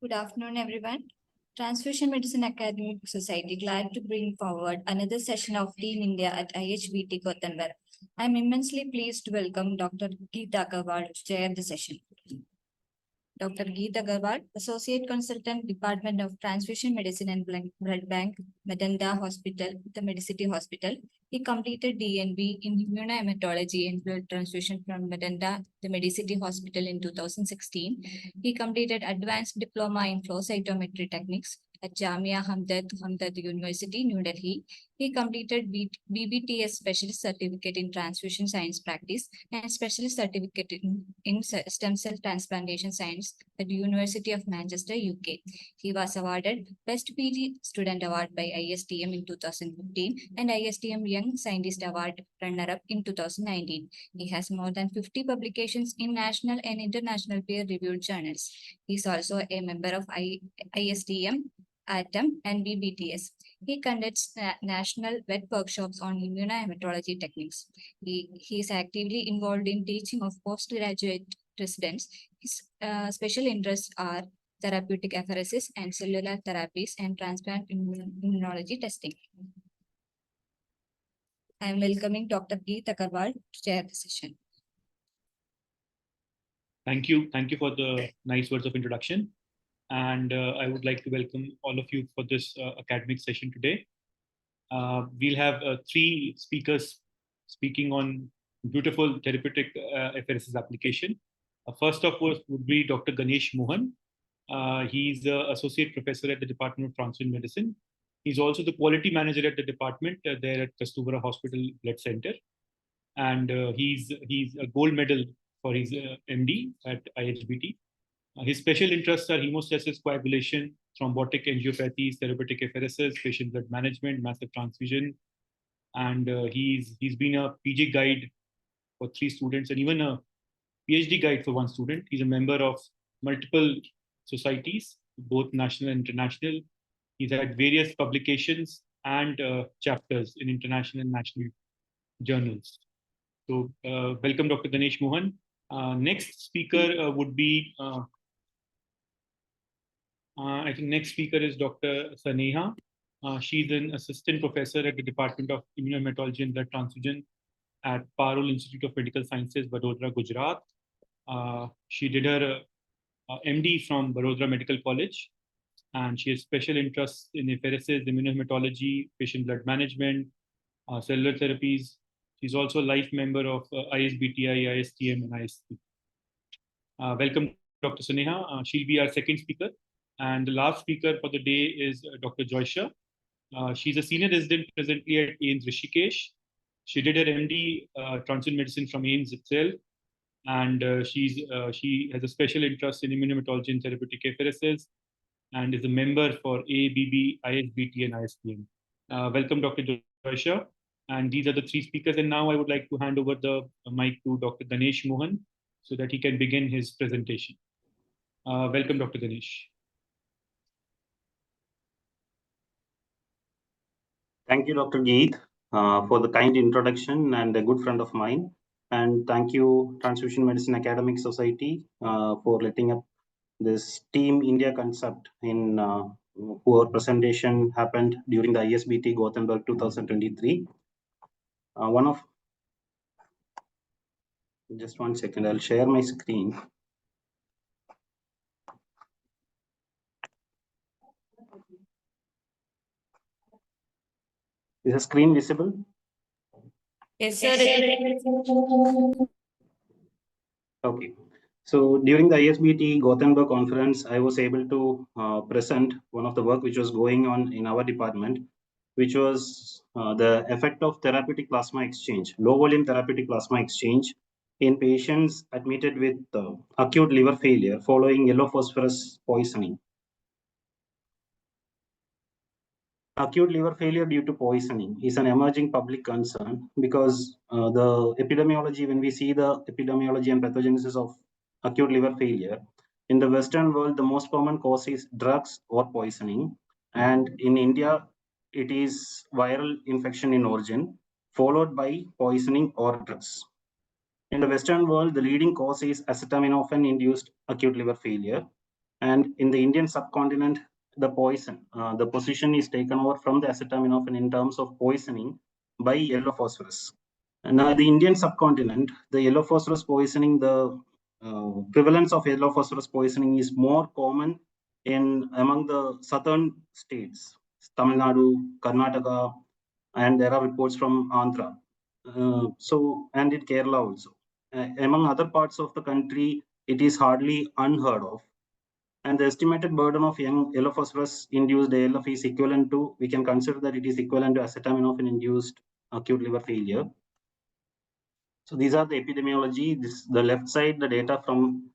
Good afternoon, everyone. Transfusion Medicine Academic Society glad to bring forward another session of Team India at ISBT Gothenburg. I'm immensely pleased to welcome Dr. Geeta Agarwal to chair the session. Dr. Geeta Agarwal, Associate Consultant, Department of Transfusion Medicine and Blood Bank, Medanta Hospital, the Medicity Hospital. He completed DNB in immunohematology and blood transfusion from Medanta, the Medicity Hospital in 2016. He completed Advanced Diploma in Flow Cytometry Techniques at Jamia Hamdard University, New Delhi. He completed BBTS Specialist Certificate in Transfusion Science Practice and Specialist Certificate in Stem Cell Transplantation Science at the University of Manchester, UK. He was awarded Best PG Student Award by ISTM in 2015 and ISTM Young Scientist Award runner-up in 2019. He has more than 50 publications in national and international peer-reviewed journals. He is also a member of ISTM, ATOM, and BBTS. He conducts national wet workshops on immunohematology techniques. He is actively involved in teaching of postgraduate residents. His special interests are therapeutic apheresis and cellular therapies and transplant immunology testing. I am welcoming Dr. Geeta Agarwal to chair the session. Thank you. Thank you for the nice words of introduction. And I would like to welcome all of you for this academic session today. We'll have three speakers speaking on beautiful therapeutic apheresis application. First of all would be Dr. Ganesh Mohan. He's the Associate Professor at the Department of Transfusion Medicine. He's also the Quality Manager at the department there at Kastubara Hospital Blood Center. And he's a gold medal for his MD at ISBT. His special interests are hemostasis, coagulation, thrombotic angiopathies, therapeutic apheresis, patient blood management, massive transfusion. And he's been a PG guide for 3 students and even a PhD guide for 1 student. He's a member of multiple societies, both national and international. He's had various publications and chapters in international and national journals. So welcome, Dr. Ganesh Mohan. Next speaker would be I think next speaker is Dr. Saneha. She's an assistant professor at the Department of Immunohematology and Blood Transfusion at Parul Institute of Medical Sciences, Vadodara, Gujarat. She did her MD from Vadodara Medical College, and she has special interests in apheresis, immunohematology, patient blood management, cellular therapies. She's also a life member of ISBTI, ISTM, and ISP. Welcome, Dr. Saneha. She'll be our second speaker. And the last speaker for the day is Dr. Joysha. She's a senior resident presently at AIIMS Rishikesh. She did her MD transfusion medicine from AIIMS itself. And she has a special interest in immunohematology and therapeutic apheresis and is a member for AABB, ISBT, and ISPM. Welcome, Dr. Joysha. And these are the 3 speakers. And now I would like to hand over the mic to Dr. Ganesh Mohan so that he can begin his presentation. Welcome, Dr. Ganesh. Thank you, Dr. Geet, for the kind introduction and a good friend of mine. And thank you, Transfusion Medicine Academic Society, for letting up this Team India concept in our presentation happened during the ISBT Gothenburg 2023. Just 1 second, I'll share my screen. Is the screen visible? Yes, sir. Okay. So during the ISBT Gothenburg conference, I was able to present one of the work which was going on in our department, which was the effect of therapeutic plasma exchange, low volume therapeutic plasma exchange in patients admitted with acute liver failure following yellow phosphorus poisoning. Acute liver failure due to poisoning is an emerging public concern because the epidemiology, when we see the epidemiology and pathogenesis of acute liver failure, in the Western world, the most common cause is drugs or poisoning. And in India, it is viral infection in origin, followed by poisoning or drugs. In the Western world, the leading cause is acetaminophen-induced acute liver failure. And in the Indian subcontinent, the position is taken over from the acetaminophen in terms of poisoning by yellow phosphorus. Now, the Indian subcontinent, the yellow phosphorus poisoning, the prevalence of yellow phosphorus poisoning is more common among the southern states, Tamil Nadu, Karnataka, and there are reports from Andhra. And in Kerala also. Among other parts of the country, it is hardly unheard of. And the estimated burden of young yellow phosphorus induced ALF is equivalent to, we can consider that it is equivalent to acetaminophen induced acute liver failure. So these are the epidemiology. The left side, the data from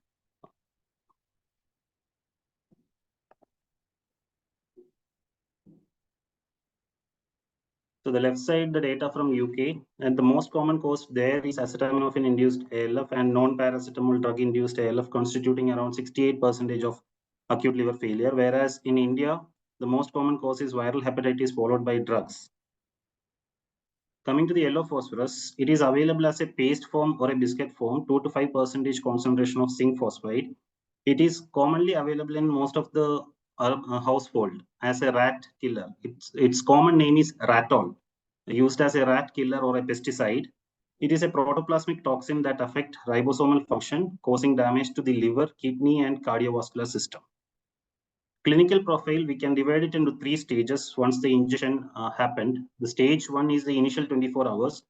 the left side, the data from UK, and the most common cause there is acetaminophen-induced ALF and non-paracetamol drug-induced ALF, constituting around 68% of acute liver failure. Whereas in India, the most common cause is viral hepatitis followed by drugs. Coming to the yellow phosphorus, it is available as a paste form or a biscuit form, 2 to 5% concentration of zinc phosphide. It is commonly available in most of the household as a rat killer. Its common name is ratol, used as a rat killer or a pesticide. It is a protoplasmic toxin that affects ribosomal function, causing damage to the liver, kidney, and cardiovascular system. Clinical profile, we can divide it into 3 stages once the ingestion happened. The stage 1 is the initial 24 hours,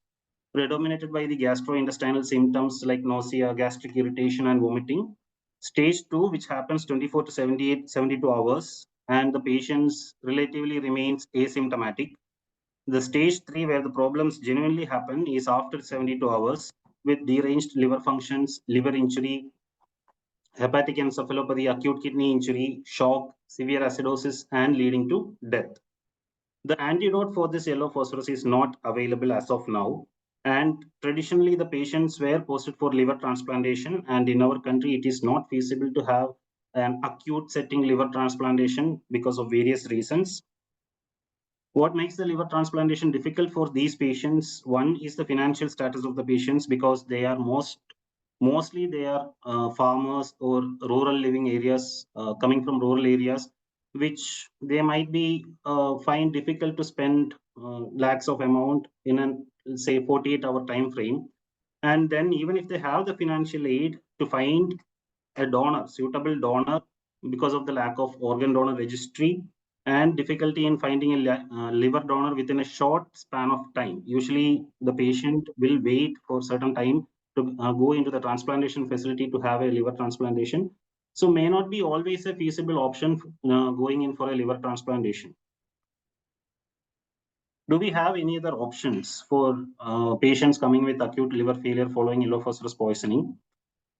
predominated by the gastrointestinal symptoms like nausea, gastric irritation, and vomiting. Stage 2, which happens 24 to 72 hours, and the patient relatively remains asymptomatic. The stage 3, where the problems genuinely happen, is after 72 hours with deranged liver functions, liver injury, hepatic encephalopathy, acute kidney injury, shock, severe acidosis, and leading to death. The antidote for this yellow phosphorus is not available as of now. And traditionally, the patients were posted for liver transplantation. And in our country, it is not feasible to have an acute setting liver transplantation because of various reasons. What makes the liver transplantation difficult for these patients? One is the financial status of the patients, because they are mostly they are farmers or rural living areas, coming from rural areas, which they might be find difficult to spend lakhs of amount in a say 48-hour time frame. And then even if they have the financial aid, to find a donor, suitable donor, because of the lack of organ donor registry and difficulty in finding a liver donor within a short span of time. Usually the patient will wait for certain time to go into the transplantation facility to have a liver transplantation. So may not be always a feasible option going in for a liver transplantation. Do we have any other options for patients coming with acute liver failure following yellow phosphorus poisoning?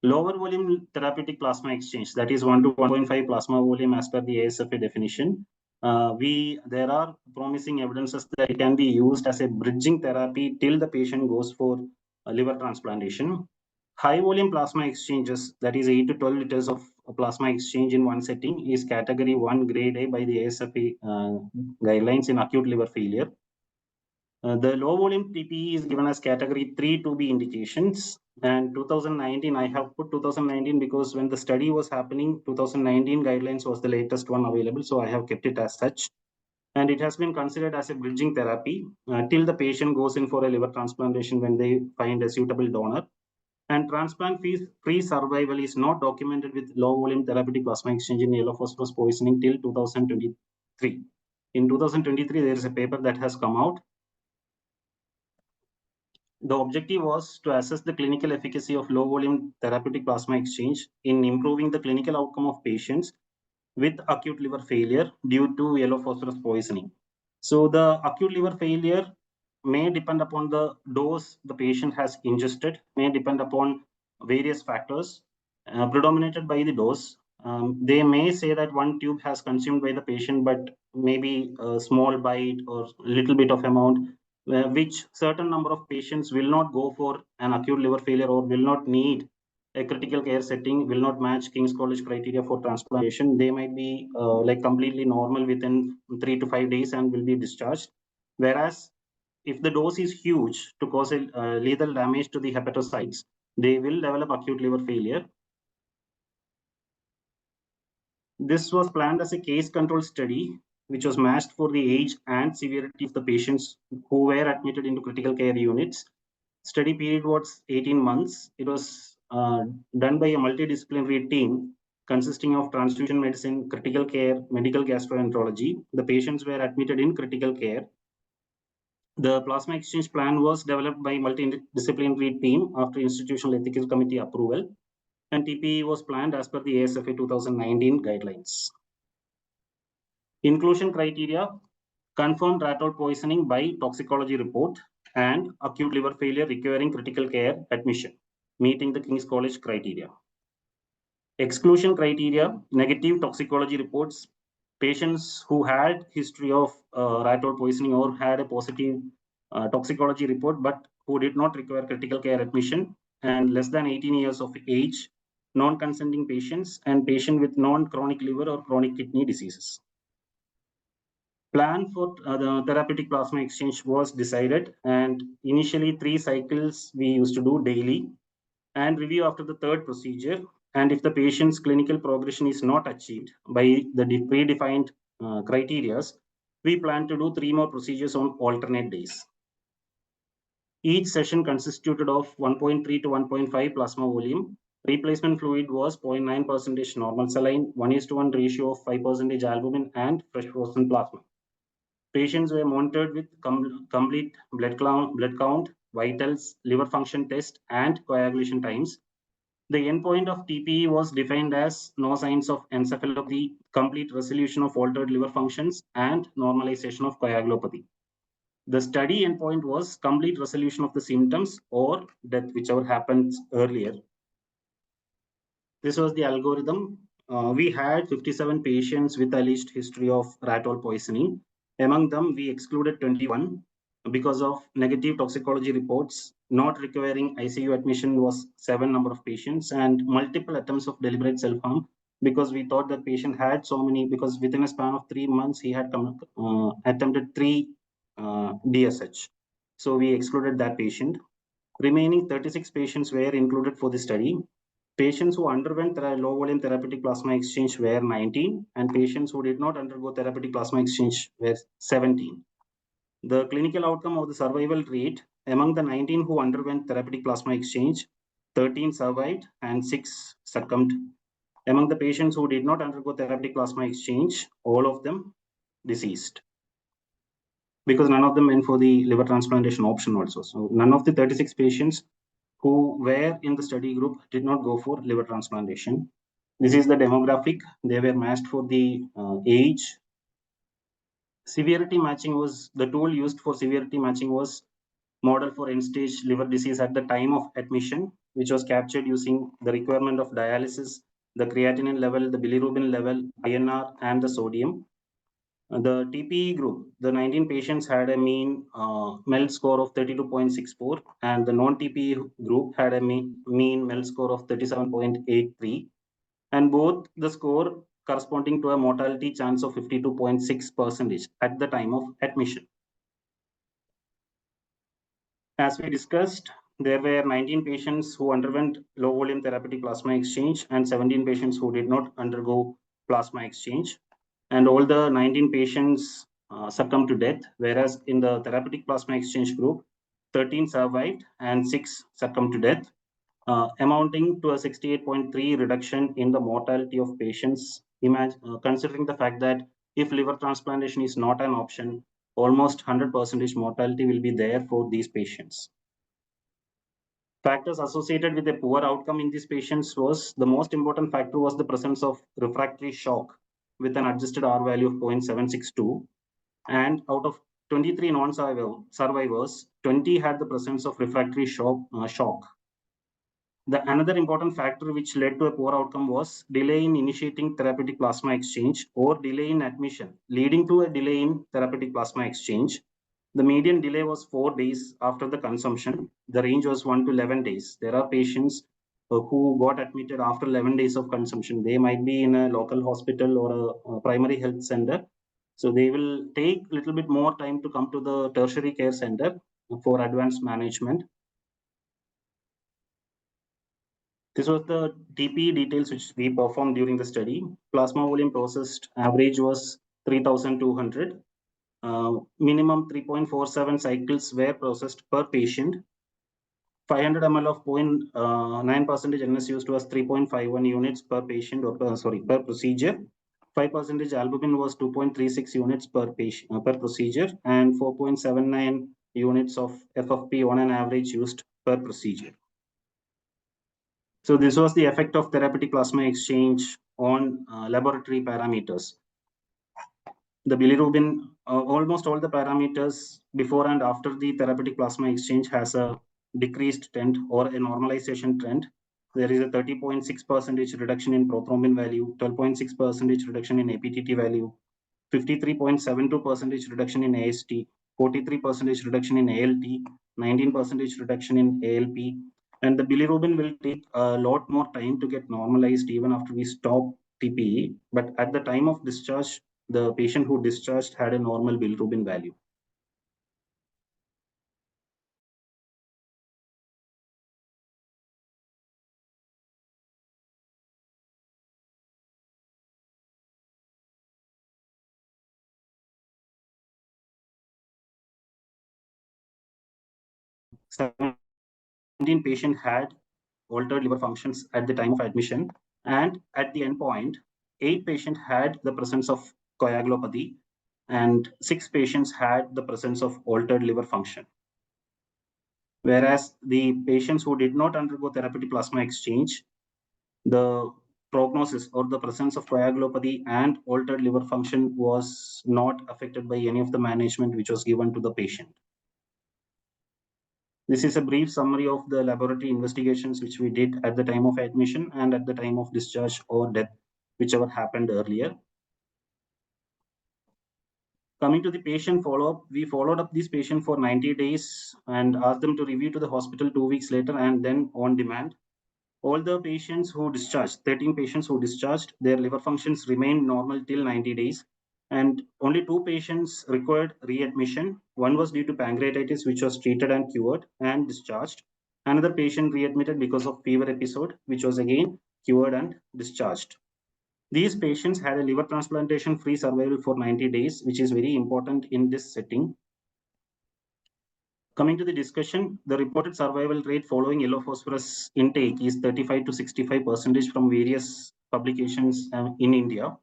Lower volume therapeutic plasma exchange, that is 1 to 1.5 plasma volume as per the ASFA definition. There are promising evidences that it can be used as a bridging therapy till the patient goes for liver transplantation. High volume plasma exchanges, that is 8 to 12 liters of plasma exchange in one setting, is category 1 grade A by the ASFA guidelines in acute liver failure. The low volume TPE is given as category 3 to be indications. And 2019, I have put 2019 because when the study was happening, 2019 guidelines was the latest one available. So I have kept it as such. And it has been considered as a bridging therapy till the patient goes in for a liver transplantation when they find a suitable donor. And transplant-free survival is not documented with low volume therapeutic plasma exchange in yellow phosphorus poisoning till 2023. In 2023, there is a paper that has come out. The objective was to assess the clinical efficacy of low volume therapeutic plasma exchange in improving the clinical outcome of patients with acute liver failure due to yellow phosphorus poisoning. So the acute liver failure may depend upon the dose the patient has ingested, may depend upon various factors, predominated by the dose. They may say that one tube has consumed by the patient, but maybe a small bite or little bit of amount, which certain number of patients will not go for an acute liver failure or will not need a critical care setting, will not match King's College criteria for transplantation. They might be like completely normal within 3 to 5 days and will be discharged. Whereas if the dose is huge to cause a lethal damage to the hepatocytes, they will develop acute liver failure. This was planned as a case control study, which was matched for the age and severity of the patients who were admitted into critical care units. Study period was 18 months. It was done by a multidisciplinary team consisting of transfusion medicine, critical care, medical gastroenterology. The patients were admitted in critical care. The plasma exchange plan was developed by multidisciplinary team after institutional ethical committee approval, and TPE was planned as per the ASFA 2019 guidelines. Inclusion criteria: confirmed rat hole poisoning by toxicology report and acute liver failure requiring critical care admission, meeting the King's College criteria. Exclusion criteria: negative toxicology reports. Patients who had history of rat hole poisoning or had a positive toxicology report but who did not require critical care admission, and less than 18 years of age, non-consenting patients, and patient with non-chronic liver or chronic kidney diseases. Plan for the therapeutic plasma exchange was decided, and initially 3 cycles we used to do daily, and review after the third procedure. And if the patient's clinical progression is not achieved by the predefined criteria, we plan to do 3 more procedures on alternate days. Each session consisted of 1.3 to 1.5 plasma volume. Replacement fluid was 0.9% normal saline, 1:1 ratio of 5% albumin, and fresh frozen plasma. Patients were monitored with complete blood count, vitals, liver function test, and coagulation times. The endpoint of TPE was defined as no signs of encephalopathy, complete resolution of altered liver functions, and normalization of coagulopathy. The study endpoint was complete resolution of the symptoms or death, whichever happens earlier. This was the algorithm. We had 57 patients with alleged history of rat hole poisoning. Among them, we excluded 21 because of negative toxicology reports. Not requiring ICU admission was 7 number of patients, and multiple attempts of deliberate self-harm because we thought that patient had so many, because within a span of 3 months, he had attempted 3 DSH. So we excluded that patient. Remaining 36 patients were included for the study. Patients who underwent low volume therapeutic plasma exchange were 19, and patients who did not undergo therapeutic plasma exchange were 17. The clinical outcome of the survival rate among the 19 who underwent therapeutic plasma exchange, 13 survived and 6 succumbed. Among the patients who did not undergo therapeutic plasma exchange, all of them deceased, because none of them went for the liver transplantation option also. So none of the 36 patients who were in the study group did not go for liver transplantation. This is the demographic. They were matched for the age. Severity matching was the tool used for severity matching was model for end-stage liver disease at the time of admission, which was captured using the requirement of dialysis, the creatinine level, the bilirubin level, INR, and the sodium. The TPE group, the 19 patients had a mean MELD score of 32.64, and the non-TPE group had a mean MELD score of 37.83, and both the score corresponding to a mortality chance of 52.6% at the time of admission. As we discussed, there were 19 patients who underwent low volume therapeutic plasma exchange and 17 patients who did not undergo plasma exchange. And all the 19 patients succumbed to death, whereas in the therapeutic plasma exchange group, 13 survived and 6 succumbed to death, amounting to a 68.3 reduction in the mortality of patients. Considering the fact that if liver transplantation is not an option, almost 100% mortality will be there for these patients. Factors associated with a poor outcome in these patients was, the most important factor was the presence of refractory shock with an adjusted R value of 0.762. And out of 23 non-survivors, 20 had the presence of refractory shock. Another important factor which led to a poor outcome was delay in initiating therapeutic plasma exchange or delay in admission, leading to a delay in therapeutic plasma exchange. The median delay was 4 days after the consumption. The range was 1 to 11 days. There are patients who got admitted after 11 days of consumption. They might be in a local hospital or a primary health center. So they will take a little bit more time to come to the tertiary care center for advanced management. This was the TPE details which we performed during the study. Plasma volume processed average was 3,200. Minimum 3.47 cycles were processed per patient. 500 ml of 0.9% NS used was 3.51 units per patient or per procedure. 5% albumin was 2.36 units per patient per procedure, and 4.79 units of FFP on an average used per procedure. So this was the effect of therapeutic plasma exchange on laboratory parameters. The bilirubin, almost all the parameters before and after the therapeutic plasma exchange has a decreased trend or a normalization trend. There is a 30.6% reduction in prothrombin value, 12.6% reduction in APTT value, 53.72% reduction in AST, 43% reduction in ALT, 19% reduction in ALP, and the bilirubin will take a lot more time to get normalized even after we stop TPE. But at the time of discharge, the patient who discharged had a normal bilirubin value. Seventeen patient had altered liver functions at the time of admission, and at the endpoint, 8 patients had the presence of coagulopathy, and 6 patients had the presence of altered liver function. Whereas the patients who did not undergo therapeutic plasma exchange, the prognosis or the presence of coagulopathy and altered liver function was not affected by any of the management which was given to the patient. This is a brief summary of the laboratory investigations which we did at the time of admission and at the time of discharge or death, whichever happened earlier. Coming to the patient follow-up, we followed up this patient for 90 days and asked them to review to the hospital 2 weeks later and then on demand. All the patients who discharged, 13 patients who discharged, their liver functions remained normal till 90 days. And only 2 patients required readmission. One was due to pancreatitis, which was treated and cured and discharged. Another patient readmitted because of fever episode, which was again cured and discharged. These patients had a liver transplantation free survival for 90 days, which is very important in this setting. Coming to the discussion, the reported survival rate following yellow phosphorus intake is 35 to 65% from various publications in India.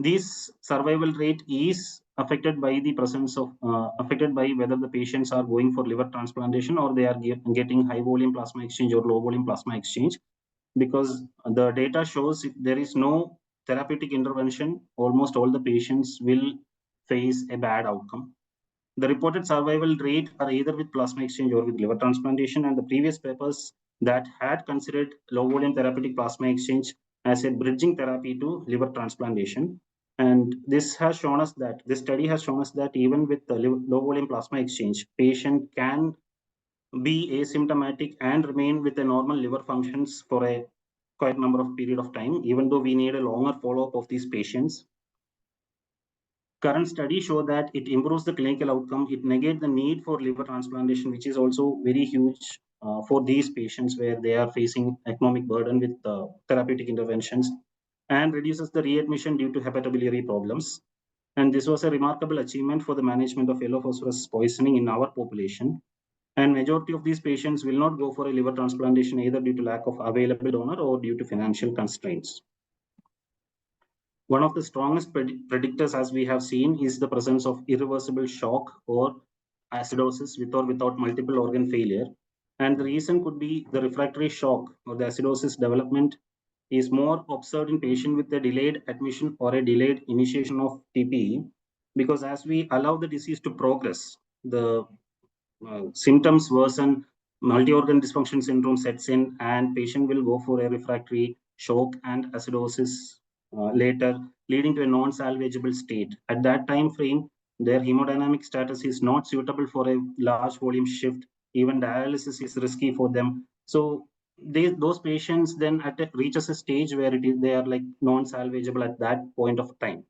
This survival rate is affected by the presence of, affected by whether the patients are going for liver transplantation or they are getting high volume plasma exchange or low volume plasma exchange. Because the data shows if there is no therapeutic intervention, almost all the patients will face a bad outcome. The reported survival rate are either with plasma exchange or with liver transplantation, and the previous papers that had considered low volume therapeutic plasma exchange as a bridging therapy to liver transplantation. And this has shown us that, this study has shown us that even with the low volume plasma exchange, patient can be asymptomatic and remain with a normal liver functions for a quite number of period of time, even though we need a longer follow-up of these patients. Current studies show that it improves the clinical outcome. It negates the need for liver transplantation, which is also very huge for these patients where they are facing economic burden with therapeutic interventions, and reduces the readmission due to hepatobiliary problems. And this was a remarkable achievement for the management of yellow phosphorus poisoning in our population. And majority of these patients will not go for a liver transplantation either due to lack of available donor or due to financial constraints. One of the strongest predictors, as we have seen, is the presence of irreversible shock or acidosis with or without multiple organ failure. And the reason could be the refractory shock or the acidosis development is more observed in patient with a delayed admission or a delayed initiation of TPE, because as we allow the disease to progress, the symptoms worsen, multi-organ dysfunction syndrome sets in, and patient will go for a refractory shock and acidosis later, leading to a non-salvageable state. At that time frame, their hemodynamic status is not suitable for a large volume shift. Even dialysis is risky for them. So those patients then reaches a stage where they are like non-salvageable at that point of time.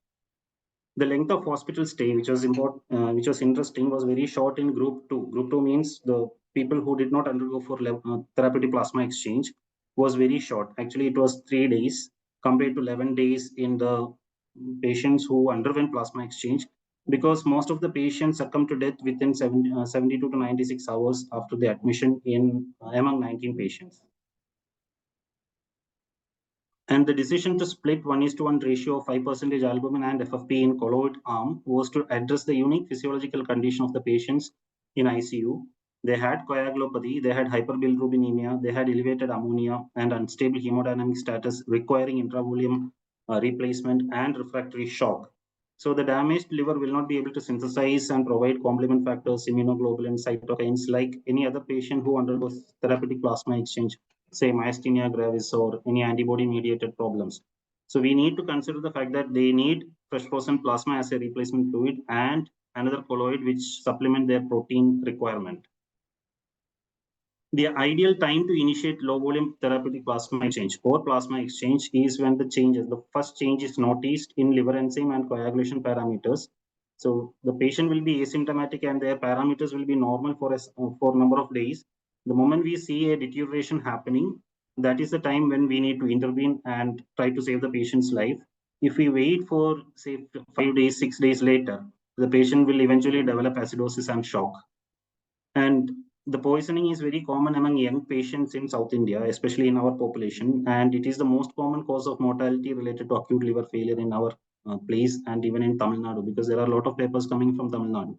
The length of hospital stay, which was which was interesting, was very short in group 2. Group 2 means the people who did not undergo for therapeutic plasma exchange. was very short. Actually, it was 3 days compared to 11 days in the patients who underwent plasma exchange, because most of the patients succumbed to death within 72 to 96 hours after the admission in among 19 patients. And the decision to split 1:1 ratio of 5% albumin and FFP in colloid arm was to address the unique physiological condition of the patients in ICU. They had coagulopathy, they had hyperbilirubinemia, they had elevated ammonia and unstable hemodynamic status requiring intravolume replacement and refractory shock. So the damaged liver will not be able to synthesize and provide complement factors, immunoglobulins, cytokines like any other patient who undergoes therapeutic plasma exchange, say myasthenia gravis or any antibody mediated problems. So we need to consider the fact that they need fresh frozen plasma as a replacement fluid and another colloid which supplement their protein requirement. The ideal time to initiate low volume therapeutic plasma exchange or plasma exchange is when the first change is noticed in liver enzyme and coagulation parameters. So the patient will be asymptomatic and their parameters will be normal for a number of days. The moment we see a deterioration happening, that is the time when we need to intervene and try to save the patient's life. If we wait for say 5 days, 6 days later, the patient will eventually develop acidosis and shock. And the poisoning is very common among young patients in South India, especially in our population, and it is the most common cause of mortality related to acute liver failure in our place and even in Tamil Nadu, because there are a lot of papers coming from Tamil Nadu.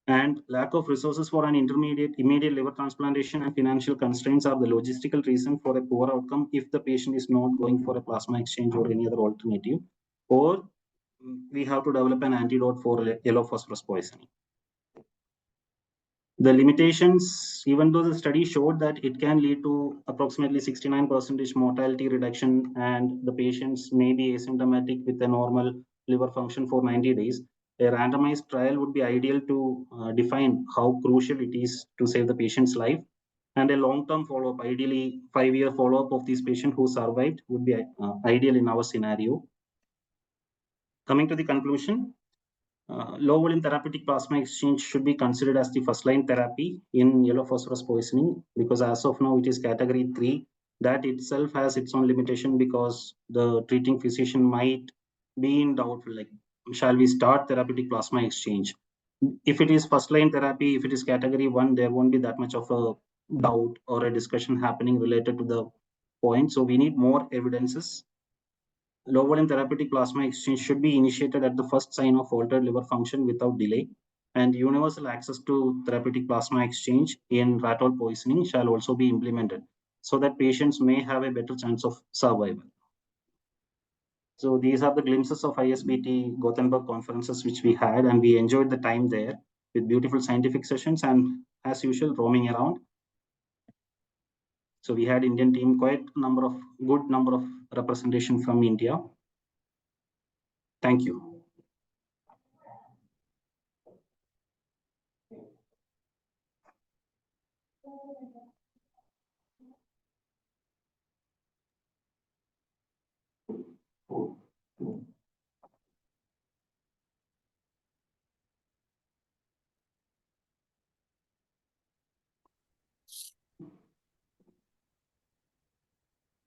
And lack of resources for an immediate liver transplantation and financial constraints are the logistical reason for a poor outcome if the patient is not going for a plasma exchange or any other alternative, or we have to develop an antidote for yellow phosphorus poisoning. The limitations, even though the study showed that it can lead to approximately 69% mortality reduction and the patients may be asymptomatic with a normal liver function for 90 days, a randomized trial would be ideal to define how crucial it is to save the patient's life. And a long-term follow-up, ideally 5-year follow-up of these patients who survived would be ideal in our scenario. Coming to the conclusion, low volume therapeutic plasma exchange should be considered as the first line therapy in yellow phosphorus poisoning, because as of now it is category 3. That itself has its own limitation because the treating physician might be in doubt, like, shall we start therapeutic plasma exchange? If it is first line therapy, if it is category 1, there won't be that much of a doubt or a discussion happening related to the point. So we need more evidences. Low volume therapeutic plasma exchange should be initiated at the first sign of altered liver function without delay, and universal access to therapeutic plasma exchange in rat hole poisoning shall also be implemented so that patients may have a better chance of survival. So these are the glimpses of ISBT Gothenburg conferences which we had, and we enjoyed the time there with beautiful scientific sessions and, as usual, roaming around. So we had Indian team, quite good number of representation from India. Thank you.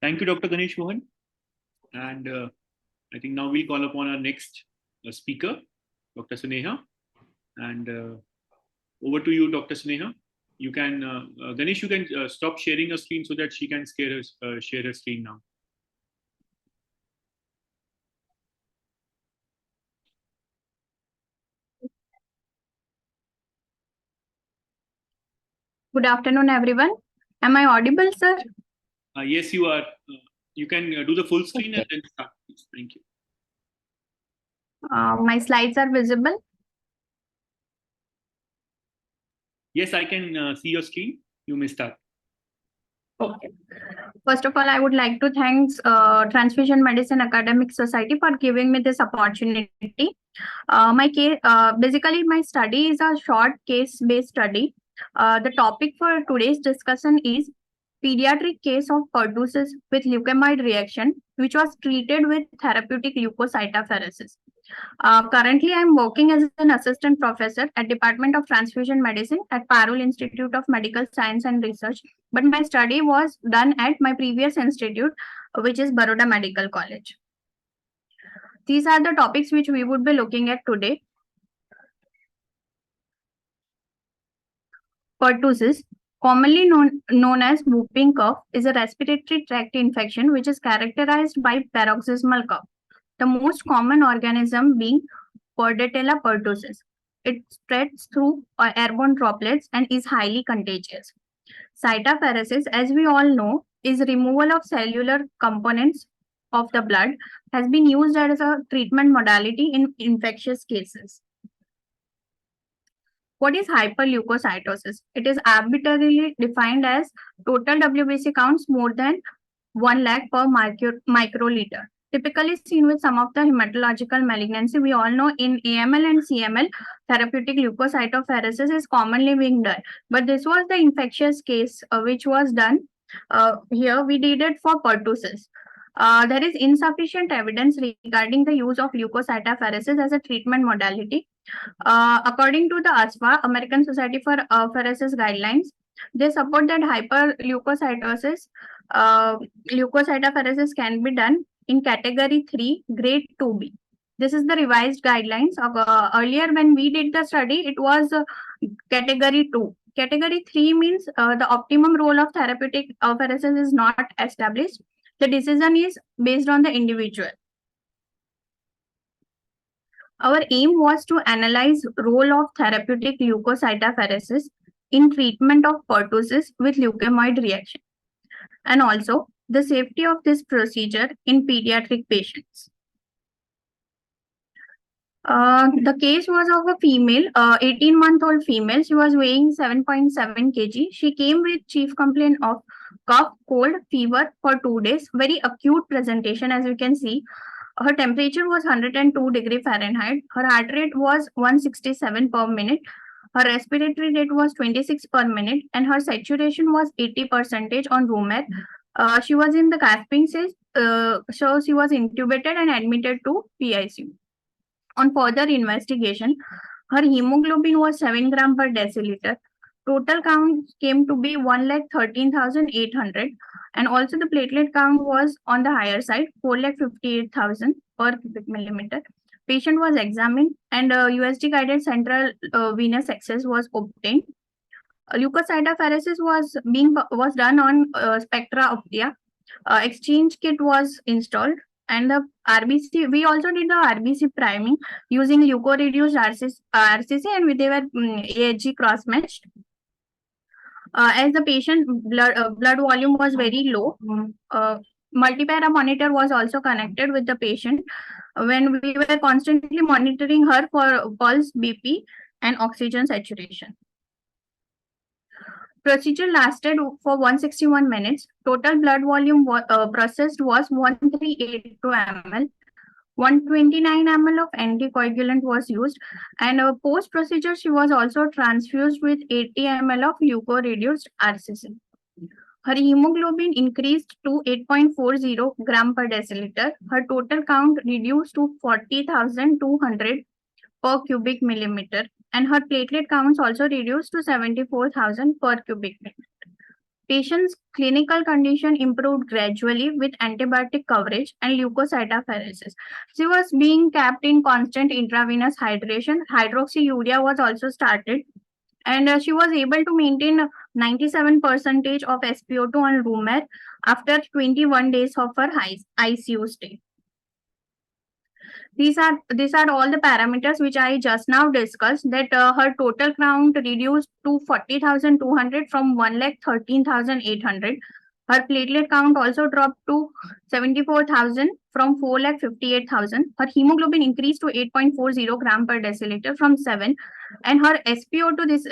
Thank you, Dr. Ganesh Mohan. And I think now we'll call upon our next speaker, Dr. Sneha. And over to you, Dr. Sneha. You can, Ganesh, you can stop sharing your screen so that she can share her screen now. Good afternoon, everyone. Am I audible, sir? Yes, you are. You can do the full screen and then start, please. Thank you. My slides are visible. Yes, I can see your screen. You may start. Okay. First of all, I would like to thank Transfusion Medicine Academic Society for giving me this opportunity. My case, basically, my study is a short case-based study. The topic for today's discussion is pediatric case of pertussis with leukemia reaction, which was treated with therapeutic leukocytopheresis. Currently, I'm working as an assistant professor at Department of Transfusion Medicine at Parul Institute of Medical Science and Research. But my study was done at my previous institute, which is Baroda Medical College. These are the topics which we would be looking at today. Pertussis, commonly known as whooping cough, is a respiratory tract infection which is characterized by paroxysmal cough. The most common organism being Pordetella pertussis. It spreads through airborne droplets and is highly contagious. Cytopheresis, as we all know, is removal of cellular components of the blood, has been used as a treatment modality in infectious cases. What is hyperleukocytosis? It is arbitrarily defined as total WBC counts more than 1 lakh per microliter. Typically seen with some of the hematological malignancy. We all know in AML and CML, therapeutic leukocytopheresis is commonly being done. But this was the infectious case which was done. Here we did it for pertussis. There is insufficient evidence regarding the use of leukocytopheresis as a treatment modality. According to the ASFA, American Society for Pheresis guidelines, they support that hyperleukocytosis, leukocytopheresis can be done in category 3, grade 2B. This is the revised guidelines. Earlier, when we did the study, it was category 2. Category 3 means the optimum role of therapeutic pheresis is not established. The decision is based on the individual. Our aim was to analyze role of therapeutic leukocytopheresis in treatment of pertussis with leukemoid reaction, and also the safety of this procedure in pediatric patients. The case was of a female, 18-month-old female. She was weighing 7.7 kg. She came with chief complaint of cough, cold, fever for 2 days. Very acute presentation, as you can see. Her temperature was 102 degree Fahrenheit. Her heart rate was 167 per minute. Her respiratory rate was 26 per minute, and her saturation was 80% on room air. She was in the gasping stage, so she was intubated and admitted to PICU. On further investigation, her hemoglobin was 7 gram per deciliter. Total count came to be 1,13,800, and also the platelet count was on the higher side, 4,58,000 per cubic millimeter. Patient was examined, and USG guided central venous access was obtained. Leukocytopheresis was done on spectra optia. Exchange kit was installed, and the RBC, we also did the RBC priming using leukoreduced RCC, and they were AHG cross-matched. As the patient blood volume was very low, multipara monitor was also connected with the patient when we were constantly monitoring her for pulse, BP, and oxygen saturation. Procedure lasted for 161 minutes. Total blood volume processed was 1382 ml. 129 ml of anticoagulant was used, and post-procedure she was also transfused with 80 ml of leukoreduced RCC. Her hemoglobin increased to 8.40 gram per deciliter. Her total count reduced to 40,200 per cubic millimeter, and her platelet counts also reduced to 74,000 per cubic millimeter. Patient's clinical condition improved gradually with antibiotic coverage and leukocytopheresis. She was being kept in constant intravenous hydration. Hydroxyurea was also started, and she was able to maintain 97% of SpO2 on room air after 21 days of her ICU stay. These are all the parameters which I just now discussed, that her total count reduced to 40,200 from 1,13,800. Her platelet count also dropped to 74,000 from 4,58,000. Her hemoglobin increased to 8.40 gram per deciliter from 7. And her SpO2, this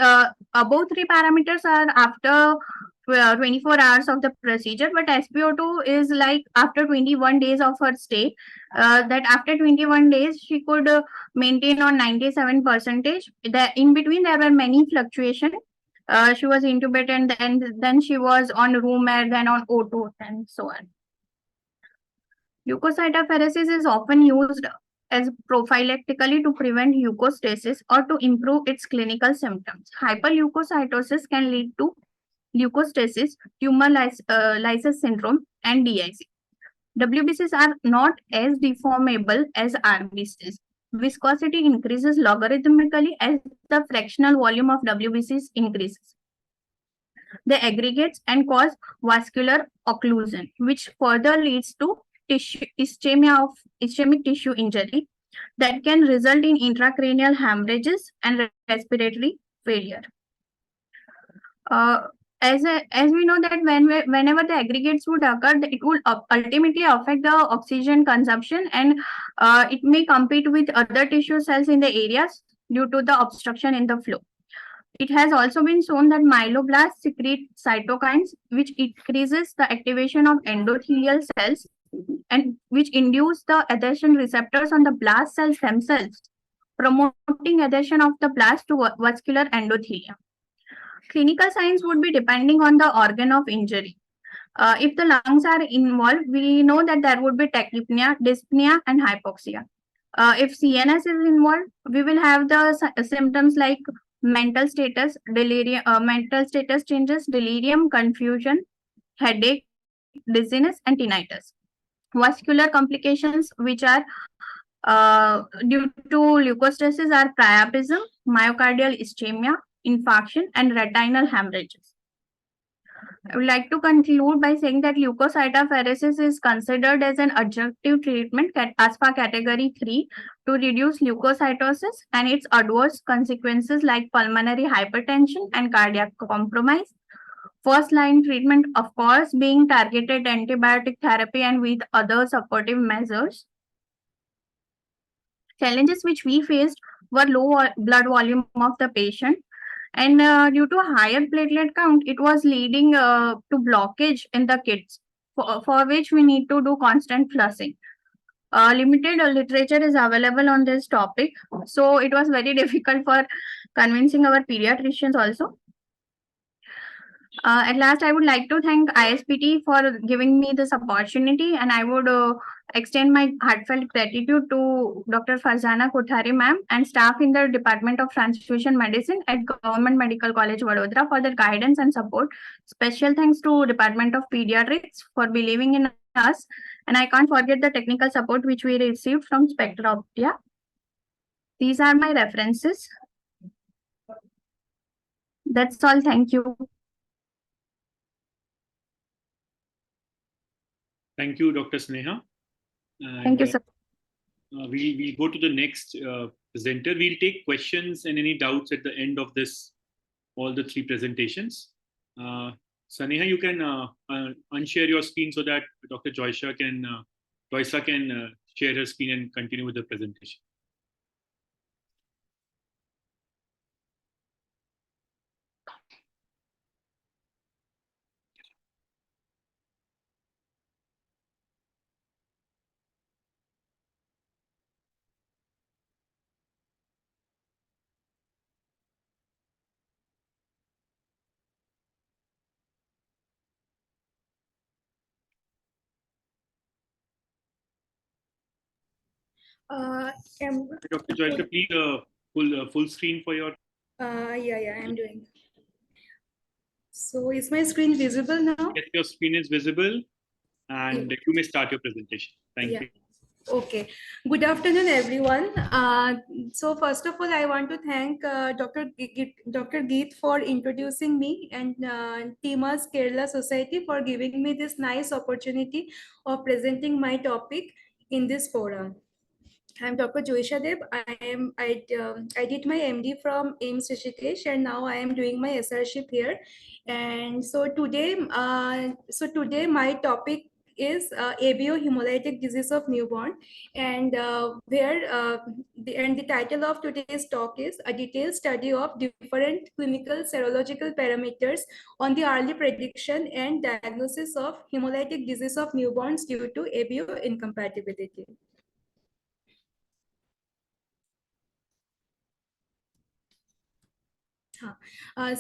above 3 parameters are after 24 hours of the procedure, but SpO2 is like after 21 days of her stay, that after 21 days she could maintain on 97%. In between there were many fluctuations. She was intubated, and then she was on room air, then on O2, and so on. Leukocytopheresis is often used as prophylactically to prevent leukostasis or to improve its clinical symptoms. Hyperleukocytosis can lead to leukostasis, tumor lysis syndrome, and DIC. WBCs are not as deformable as RBCs. Viscosity increases logarithmically as the fractional volume of WBCs increases. They aggregate and cause vascular occlusion, which further leads to ischemic tissue injury that can result in intracranial hemorrhages and respiratory failure. As we know that whenever the aggregates would occur, it would ultimately affect the oxygen consumption, and it may compete with other tissue cells in the areas due to the obstruction in the flow. It has also been shown that myeloblasts secrete cytokines, which increases the activation of endothelial cells and which induce the adhesion receptors on the blast cells themselves, promoting adhesion of the blast to vascular endothelium. Clinical signs would be depending on the organ of injury. If the lungs are involved, we know that there would be tachypnea, dyspnea, and hypoxia. If CNS is involved, we will have the symptoms like mental status, delirium, mental status changes, delirium, confusion, headache, dizziness, and tinnitus. Vascular complications, which are due to leukostasis, are priapism, myocardial ischemia, infarction, and retinal hemorrhages. I would like to conclude by saying that leukocytopheresis is considered as an adjunctive treatment as per category 3 to reduce leukocytosis and its adverse consequences like pulmonary hypertension and cardiac compromise. First line treatment, of course, being targeted antibiotic therapy and with other supportive measures. Challenges which we faced were low blood volume of the patient, and due to higher platelet count, it was leading to blockage in the kits, for which we need to do constant flushing. Limited literature is available on this topic, so it was very difficult for convincing our pediatricians also. At last, I would like to thank ISBT for giving me this opportunity, and I would extend my heartfelt gratitude to Dr. Farzana Kothari ma'am and staff in the Department of Transfusion Medicine at Government Medical College Vadodara for their guidance and support. Special thanks to Department of Pediatrics for believing in us, and I can't forget the technical support which we received from Spectropia. These are my references. That's all. Thank you. Thank you, Dr. Sneha. Thank you, sir. We'll go to the next presenter. We'll take questions and any doubts at the end of this, all the three presentations. Saneha, you can unshare your screen so that Dr. Joysa can share her screen and continue with the presentation. Dr. Joysa, please full screen for your. Yeah, I'm doing. So is my screen visible now? Yes, your screen is visible, and you may start your presentation. Thank you. Okay. Good afternoon, everyone. So first of all, I want to thank Dr. Geet for introducing me, and Tima's Kerala Society for giving me this nice opportunity of presenting my topic in this forum. I'm Dr. Joysa Deb. I did my MD from AIIMS Rishikesh, and now I am doing my SRship here. And so today my topic is ABO, hemolytic disease of newborn, and the title of today's talk is a detailed study of different clinical serological parameters on the early prediction and diagnosis of hemolytic disease of newborns due to ABO incompatibility.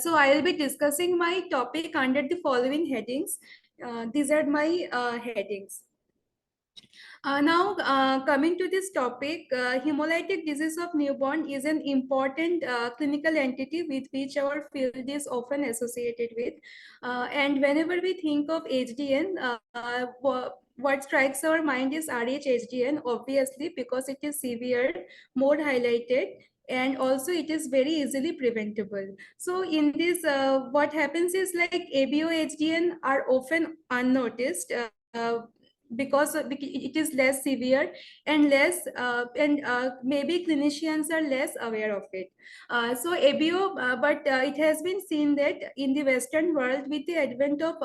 So I will be discussing my topic under the following headings. These are my headings. Coming to this topic, hemolytic disease of newborn is an important clinical entity with which our field is often associated with. And whenever we think of HDN, what strikes our mind is Rh-HDN, obviously, because it is severe, more highlighted, and also it is very easily preventable. So in this, what happens is like ABO-HDN are often unnoticed. Because it is less severe and maybe clinicians are less aware of it. So ABO, but it has been seen that in the Western world, with the advent of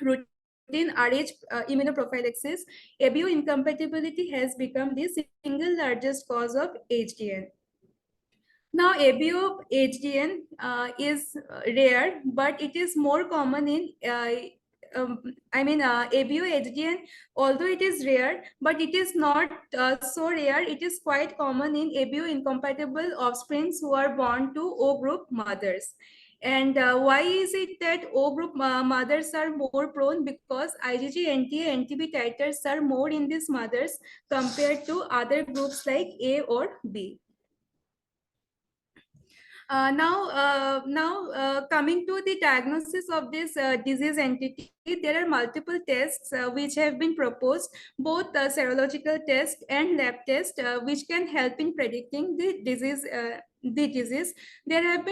routine RH immunoprophylaxis, ABO incompatibility has become the single largest cause of HDN. Now, ABO HDN is rare, but it is more common in ABO HDN, although it is rare, but it is not so rare. It is quite common in ABO incompatible offsprings who are born to O group mothers. And why is it that O group mothers are more prone? Because IgG, NTA, NTB titers are more in these mothers compared to other groups like A or B. Coming to the diagnosis of this disease entity, there are multiple tests which have been proposed, both serological tests and lab tests, which can help in predicting the disease. There are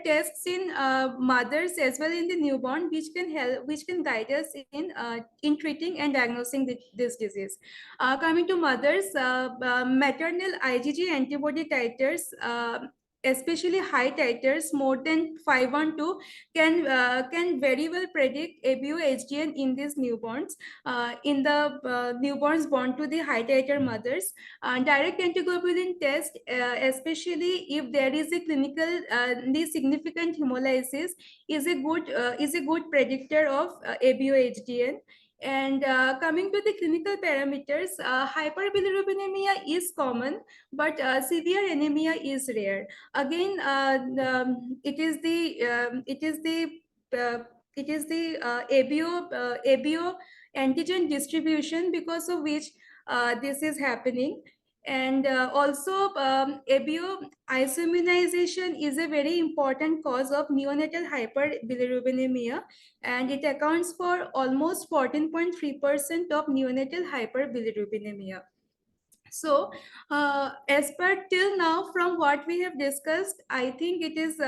tests in mothers as well in the newborn, which can guide us in treating and diagnosing this disease. Coming to mothers, maternal IgG antibody titers, especially high titers more than 512 can very well predict ABO HDN in these newborns. In the newborns born to the high titer mothers, direct antiglobulin test, especially if there is a clinical the significant hemolysis, is a good predictor of ABO HDN. And coming to the clinical parameters, hyperbilirubinemia is common, but severe anemia is rare. Again, it is the ABO antigen distribution because of which this is happening. And also ABO isoimmunization is a very important cause of neonatal hyperbilirubinemia, and it accounts for almost 14.3% of neonatal hyperbilirubinemia. So, as per till now, from what we have discussed, I think it is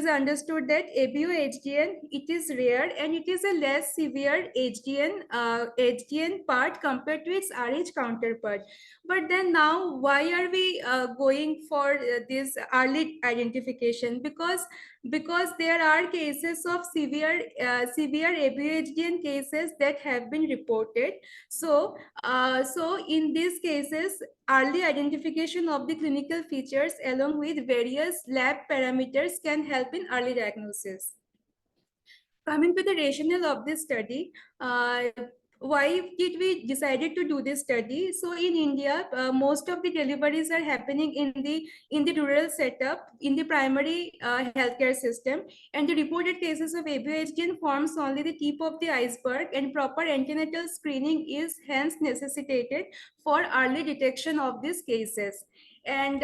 understood that ABO HDN, it is rare and it is a less severe HDN part compared to its RH counterpart. But then now, why are we going for this early identification? Because there are cases of severe ABO HDN cases that have been reported. So in these cases, early identification of the clinical features along with various lab parameters can help in early diagnosis. Coming to the rationale of this study, why did we decided to do this study? So in India, most of the deliveries are happening in the rural setup, in the primary healthcare system, and the reported cases of ABO-HDN forms only the tip of the iceberg, and proper antenatal screening is hence necessitated for early detection of these cases. And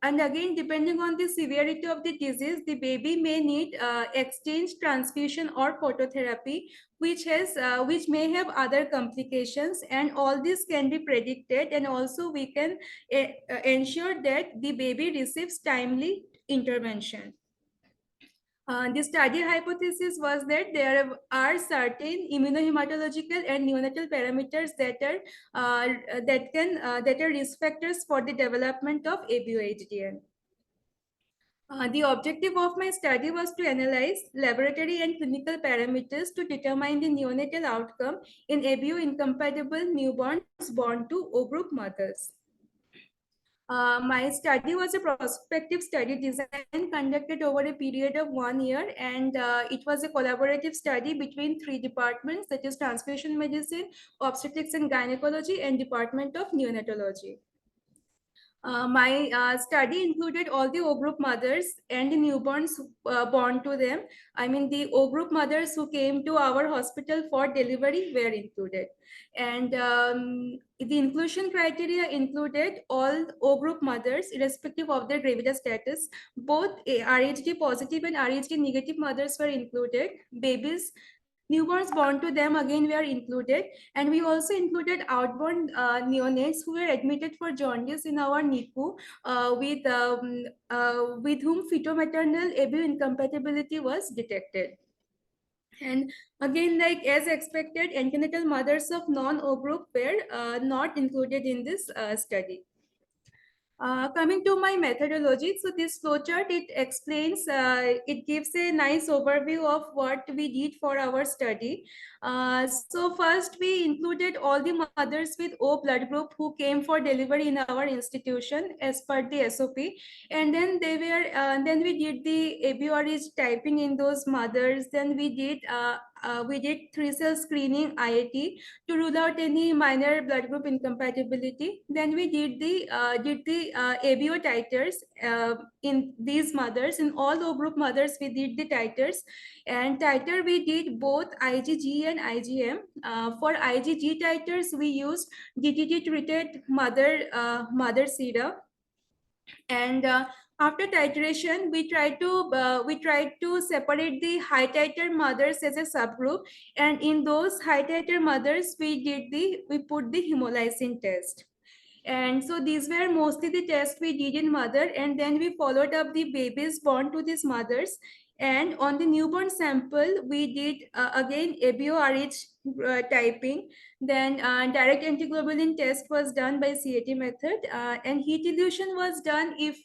again, depending on the severity of the disease, the baby may need exchange, transfusion, or phototherapy, which may have other complications, and all this can be predicted, and also we can ensure that the baby receives timely intervention. The study hypothesis was that there are certain immunohematological and neonatal parameters that are risk factors for the development of ABO-HDN. The objective of my study was to analyze laboratory and clinical parameters to determine the neonatal outcome in ABO incompatible newborns born to O group mothers. My study was a prospective study design conducted over a period of 1 year, and it was a collaborative study between 3 departments, that is transfusion medicine, obstetrics and gynecology, and Department of Neonatology. My study included all the O group mothers and the newborns born to them. I mean, the O group mothers who came to our hospital for delivery were included. And the inclusion criteria included all O group mothers, irrespective of their gravitas status. Both RHD positive and RHD negative mothers were included. Babies, newborns born to them again were included, and we also included outborn neonates who were admitted for jaundice in our NICU with whom feto-maternal ABU incompatibility was detected. And again, like as expected, antenatal mothers of non-O group were not included in this study. Coming to my methodology, so this flowchart, it explains, it gives a nice overview of what we did for our study. So first we included all the mothers with O blood group who came for delivery in our institution as per the SOP. And then then we did the ABRH typing in those mothers. Then we did 3-cell screening IAT to rule out any minor blood group incompatibility. Then we did the ABO titers in these mothers. In all O group mothers, we did the titers. And titer, we did both IgG and IgM. For IgG titers, we used DTT-treated mother sera. And after titration, we tried to separate the high titer mothers as a subgroup, and in those high titer mothers, we put the hemolysin test. And so these were mostly the tests we did in mother, and then we followed up the babies born to these mothers. And on the newborn sample, we did again ABO-RH typing. Then direct antiglobulin test was done by CAT method, and heat elution was done if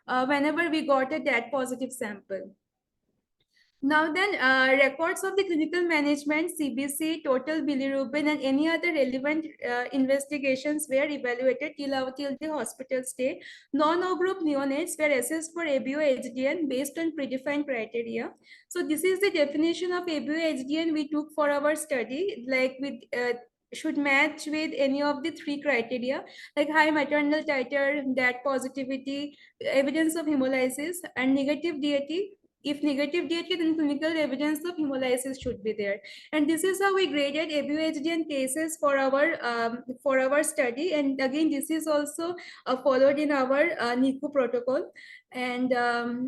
whenever we got a DAT positive sample. Now then, records of the clinical management, CBC, total bilirubin, and any other relevant investigations were evaluated till the hospital stay. Non-O group neonates were assessed for ABO-HDN based on predefined criteria. So this is the definition of ABO-HDN we took for our study, like with should match with any of the 3 criteria, like high maternal titer, DAT positivity, evidence of hemolysis, and negative DAT. If negative DAT, then clinical evidence of hemolysis should be there. And this is how we graded ABO-HDN cases for our study. And again, this is also followed in our NICU protocol. And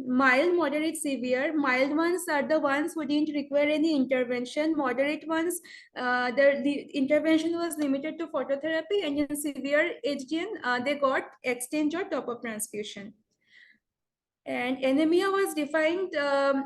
mild, moderate, severe. Mild ones are the ones who didn't require any intervention. Moderate ones, the intervention was limited to phototherapy. And in severe HDN, they got exchange or top-up transfusion. And anemia was defined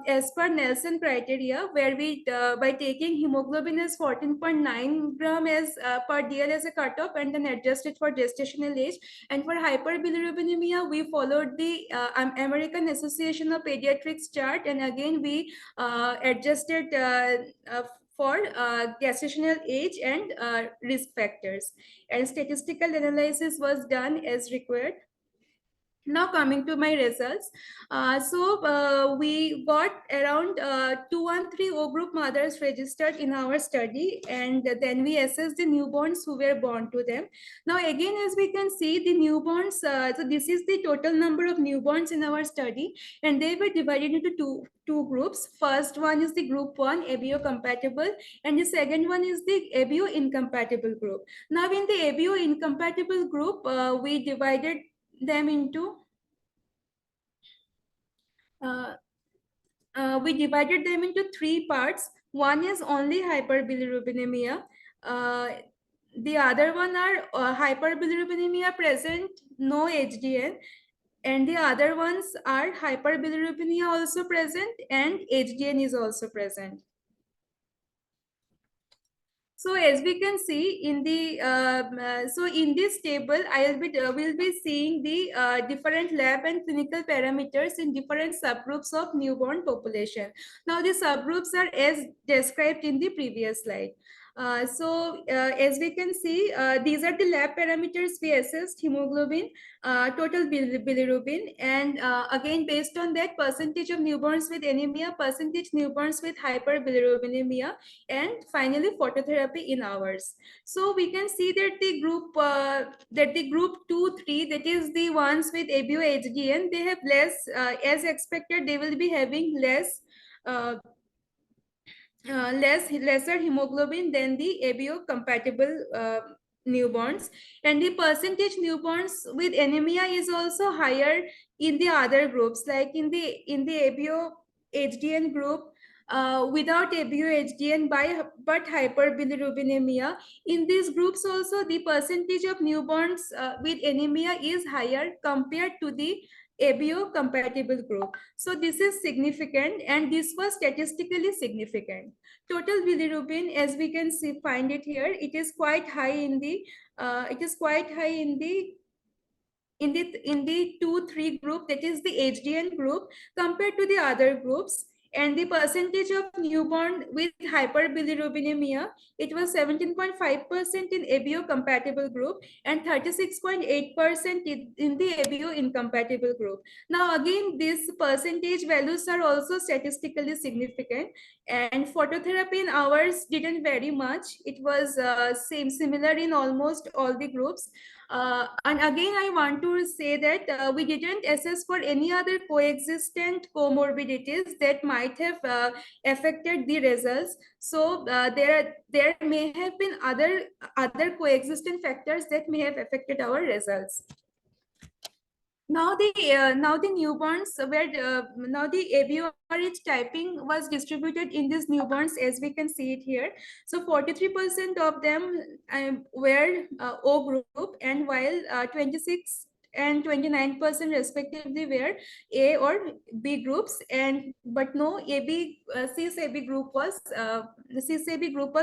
as per Nelson criteria, where we, by taking hemoglobin as 14.9 gram as per DL as a cutoff, and then adjusted for gestational age. And for hyperbilirubinemia, we followed the American Association of Pediatrics chart, and again we adjusted for gestational age and risk factors. And statistical analysis was done as required. Now coming to my results, we got around 213 O group mothers registered in our study, and then we assessed the newborns who were born to them. Now again, as we can see, the newborns, so this is the total number of newborns in our study, and they were divided into two groups. First one is the group 1, ABO compatible, and the second one is the ABO incompatible group. Now in the ABO incompatible group, we divided them into 3 parts. One is only hyperbilirubinemia. The other one are hyperbilirubinemia present, no HDN, and the other ones are hyperbilirubinemia also present and HDN is also present. So as we can see in the in this table, will be seeing the different lab and clinical parameters in different subgroups of newborn population. Now the subgroups are as described in the previous slide. As we can see, these are the lab parameters we assessed: hemoglobin, total bilirubin, and again, based on that, percentage of newborns with anemia, percentage newborns with hyperbilirubinemia, and finally phototherapy in hours. So we can see that the group 2-3, that is the ones with ABO HDN, they have less, as expected, they will be having uh, lesser hemoglobin than the ABO compatible newborns, and the percentage newborns with anemia is also higher in the other groups, like in the ABO HDN group, without ABO HDN but hyperbilirubinemia. In these groups also, the percentage of newborns with anemia is higher compared to the ABO compatible group. So this is significant, and this was statistically significant. Total bilirubin, as we can see, find it here, it is quite high in the in the 2-3 group, that is the HDN group, compared to the other groups. And the percentage of newborn with hyperbilirubinemia, it was 17.5% in ABO compatible group and 36.8% in the ABO incompatible group. Now again, these percentage values are also statistically significant, and phototherapy in hours didn't vary much. It was similar in almost all the groups. And again, I want to say that we didn't assess for any other coexistent comorbidities that might have affected the results. So there may have been other coexistent factors that may have affected our results. Now the newborns were now the ABORH typing was distributed in these newborns, as we can see it here. So 43% of them were O group, and while 26 and 29% respectively were A or B groups, but no cis AB group was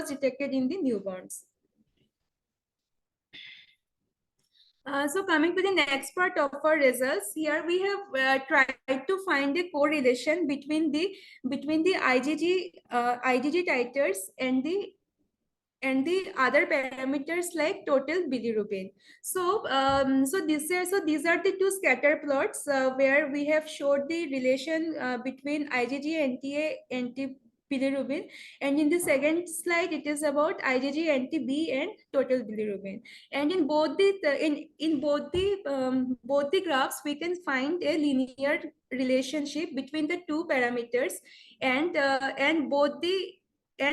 detected in the newborns. So coming to the next part of our results, here we have tried to find a correlation between the IgG titers and the other parameters like total bilirubin. So these are the two scatter plots where we have showed the relation between IgG, NTA, bilirubin, and in the second slide it is about IgG, NT-B, and total bilirubin. And in both the graphs we can find a linear relationship between the two parameters, and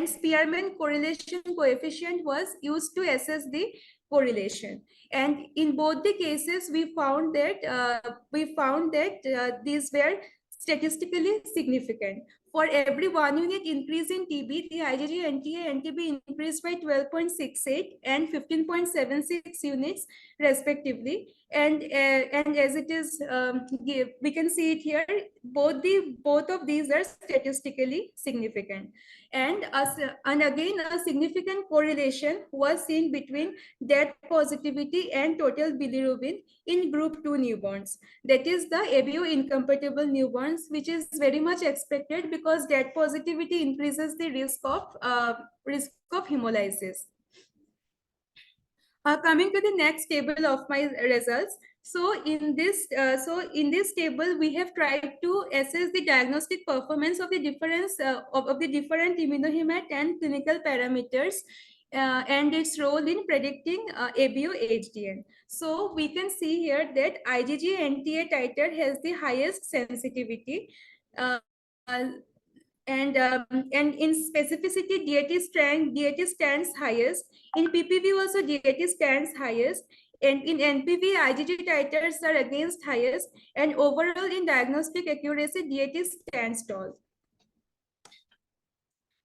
Spearman correlation coefficient was used to assess the correlation. And in both the cases we found that these were statistically significant. For every 1 unit increase in TB, the IgG, NTA, NTB increased by 12.68 and 15.76 units respectively. And as it is, we can see it here, both of these are statistically significant. And again, a significant correlation was seen between death positivity and total bilirubin in group 2 newborns. That is the ABO incompatible newborns, which is very much expected because death positivity increases the risk of hemolysis. Coming to the next table of my results. So in this table, we have tried to assess the diagnostic performance of the difference of the different immunohemat and clinical parameters and its role in predicting ABO HDN. So we can see here that IgG NTA titer has the highest sensitivity. And in specificity, DAT stands highest. In PPV also, DAT stands highest. And in NPV, IgG titers are against highest. And overall, in diagnostic accuracy, DAT stands tall.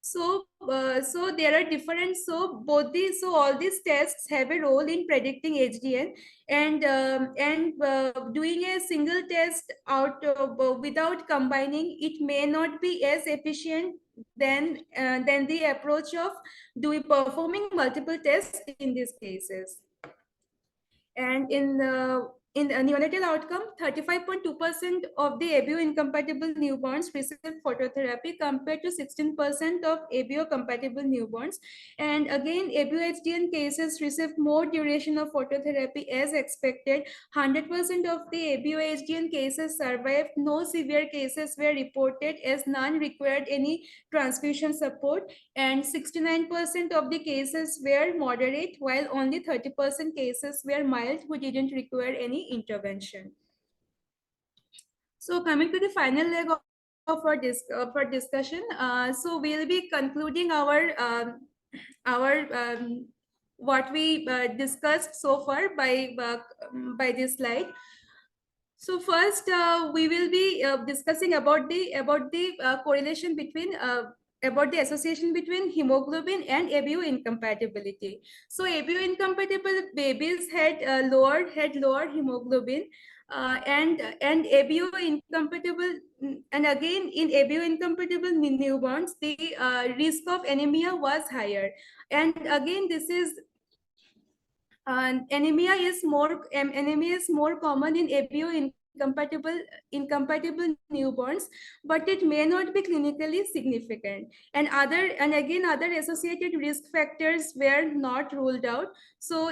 So there are different, so all these tests have a role in predicting HDN, and doing a single test out without combining it may not be as efficient than the approach of performing multiple tests in these cases. And in a neonatal outcome, 35.2% of the ABO-incompatible newborns receive phototherapy compared to 16% of ABO-compatible newborns. And again, ABO-HDN cases receive more duration of phototherapy as expected. 100% of the ABO-HDN cases survived. No severe cases were reported as none required any transfusion support. And 69% of the cases were moderate, while only 30% cases were mild who didn't require any intervention. So coming to the final leg of our discussion, so we'll be concluding our what we discussed so far by this slide. So first, we will be discussing about the correlation between about the association between hemoglobin and ABO incompatibility. So ABO incompatible babies had lower hemoglobin, and ABO incompatible, and again in ABO incompatible newborns, the risk of anemia was higher. And again, this is anemia is more common in ABO incompatible newborns, but it may not be clinically significant. And again other associated risk factors were not ruled out. So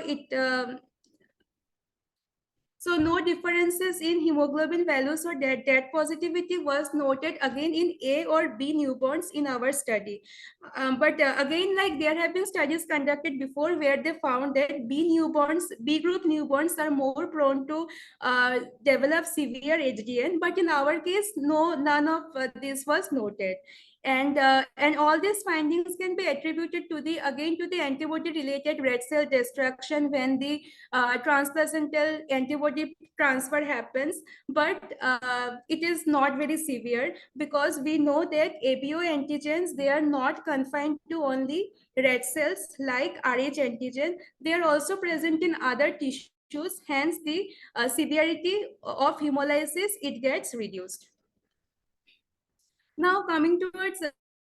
so no differences in hemoglobin values or dead positivity was noted again in A or B newborns in our study. But again, like there have been studies conducted before where they found that B group newborns are more prone to develop severe HDN. But in our case, none of this was noted. And all these findings can be attributed to the antibody related red cell destruction when the transplacental antibody transfer happens. But it is not very severe, because we know that ABO antigens, they are not confined to only red cells like Rh antigen. They are also present in other tissues. Hence the severity of hemolysis, it gets reduced. Now coming to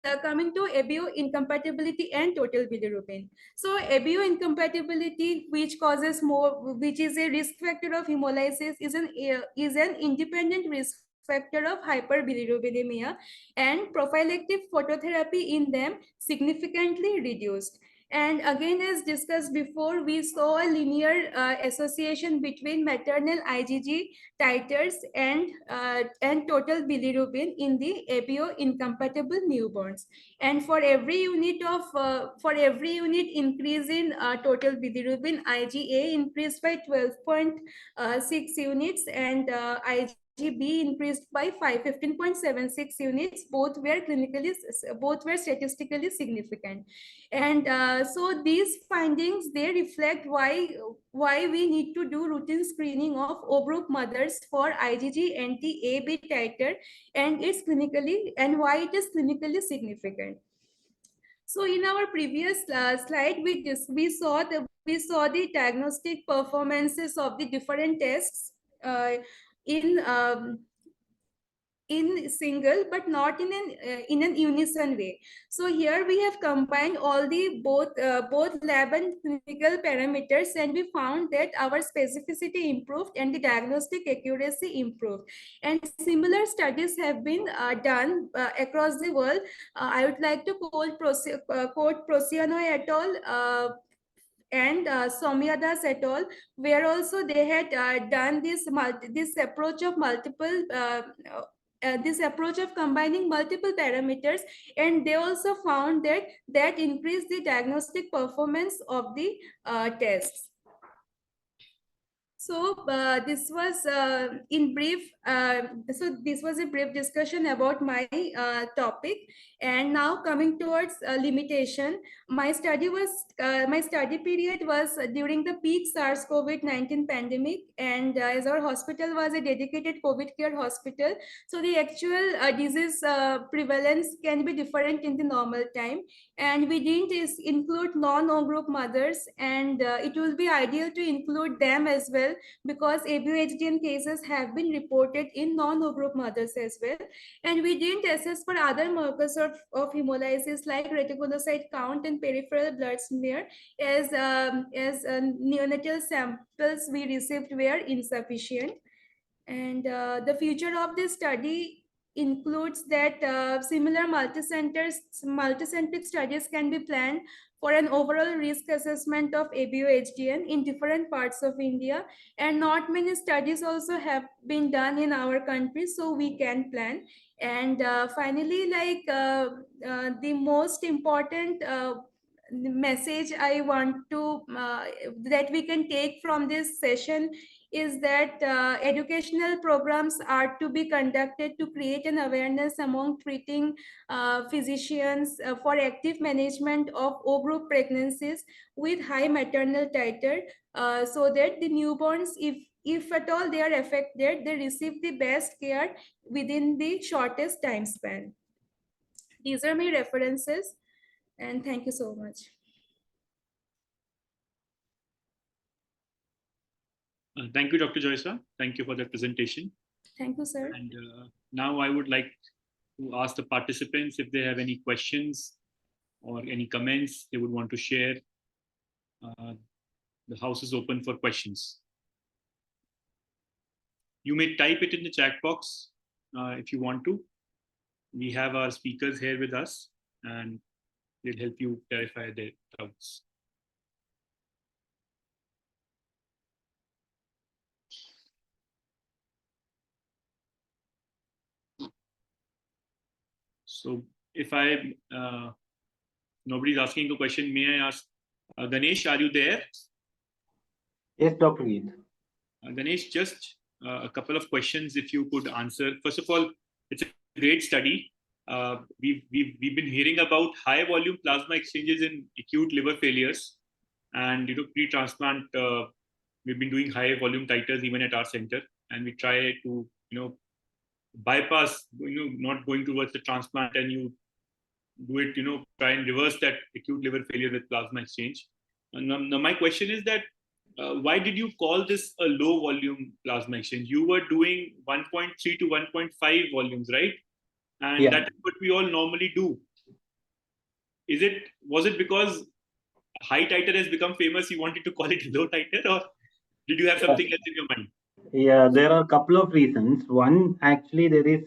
ABO incompatibility and total bilirubin. So ABO incompatibility, which is a risk factor of hemolysis, is an independent risk factor of hyperbilirubinemia, and prophylactic phototherapy in them significantly reduced. And again, as discussed before, we saw a linear association between maternal IgG titers and total bilirubin in the ABO incompatible newborns. And for every unit increase in total bilirubin, IgA increased by 12.6 units, and IgB increased by 15.76 units. Both were statistically significant. And so these findings, they reflect why we need to do routine screening of O group mothers for IgG anti-AB titer, and why it is clinically significant. So in our previous slide, we saw the diagnostic performances of the different tests in single, but not in an unison way. So here we have combined all the both lab and clinical parameters, and we found that our specificity improved and the diagnostic accuracy improved. And similar studies have been done across the world. I would like to quote Prosiano et al. And Somyadas et al., where also they had done this approach of this approach of combining multiple parameters, and they also found that increased the diagnostic performance of the tests. So this was in brief. So this was a brief discussion about my topic. And now coming towards limitation, my study period was during the peak SARS-CoV-19 pandemic, and as our hospital was a dedicated COVID care hospital, so the actual disease prevalence can be different in the normal time. And we didn't include non-O group mothers, and it will be ideal to include them as well, because ABO-HDN cases have been reported in non-O group mothers as well. And we didn't assess for other markers of hemolysis like reticulocyte count and peripheral blood smear as neonatal samples we received were insufficient. And the future of this study includes that similar multi-centric studies can be planned for an overall risk assessment of ABO-HDN in different parts of India. And not many studies also have been done in our country, so we can plan. And finally, the most important message I want to that we can take from this session is that educational programs are to be conducted to create an awareness among treating physicians for active management of O group pregnancies with high maternal titer, so that the newborns, if at all they are affected, they receive the best care within the shortest time span. These are my references, and thank you so much. Thank you, Dr. Joysa. Thank you for the presentation. Thank you, sir. And now I would like to ask the participants if they have any questions or any comments they would want to share. The house is open for questions. You may type it in the chat box if you want to. We have our speakers here with us and they'll help you clarify their doubts. So if nobody's asking a question, may I ask, Ganesh, are you there? Yes, Dr. Geet. Ganesh, just a couple of questions if you could answer. First of all, it's a great study. We've been hearing about high volume plasma exchanges in acute liver failures, and pre-transplant we've been doing high volume titers even at our center, and we try to bypass not going towards the transplant, and you do it try and reverse that acute liver failure with plasma exchange. And now my question is that why did you call this a low volume plasma exchange? You were doing 1.3 to 1.5 volumes, right? And Yeah. that's what we all normally do. Was it because high titer has become famous, you wanted to call it low titer, or did you have something else in your mind? Yeah, there are a couple of reasons. One, actually, there is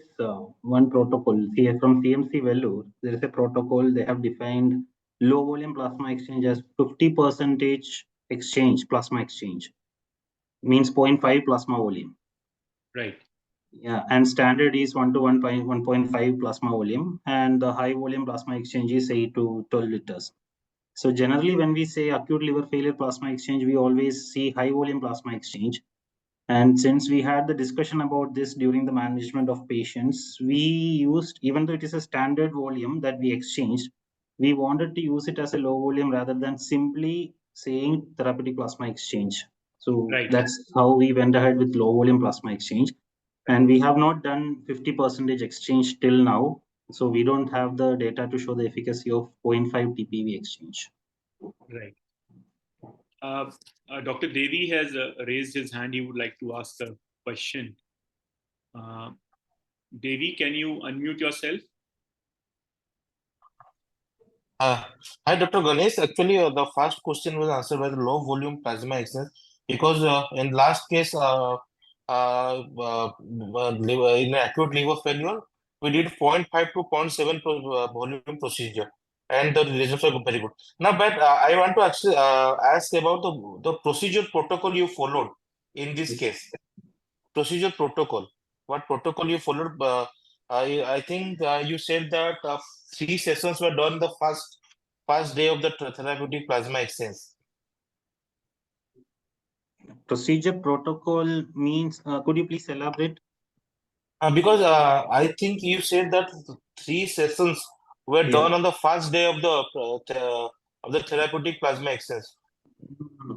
one protocol from CMC Vellore. There is a protocol. They have defined low volume plasma exchange as 50% exchange, plasma exchange. Means 0.5 plasma volume. Right. Yeah, and standard is 1 to 1.5 plasma volume, and the high volume plasma exchange is 8 to 12 liters. So generally, when we say acute liver failure plasma exchange, we always see high volume plasma exchange. And since we had the discussion about this during the management of patients, we used, even though it is a standard volume that we exchanged, we wanted to use it as a low volume rather than simply saying therapeutic plasma exchange. So Right. that's how we went ahead with low volume plasma exchange. And we have not done 50% exchange till now. So we don't have the data to show the efficacy of 0.5 TPV exchange. Right. Dr. Devi has raised his hand. He would like to ask a question. Devi, can you unmute yourself? Hi, Dr. Ganesh. Actually, the first question was answered by the low volume plasma exchange because in last case, in acute liver failure, we did 0.5 to 0.7 volume procedure, and the results are very good. Now, but I want to actually ask about the procedure protocol you followed in this case. Procedure protocol. What protocol you followed? I think you said that 3 sessions were done the first day of the therapeutic plasma exchange. Procedure protocol means, could you please elaborate? Because I think you said that 3 sessions were done on the first day of the therapeutic plasma exchange.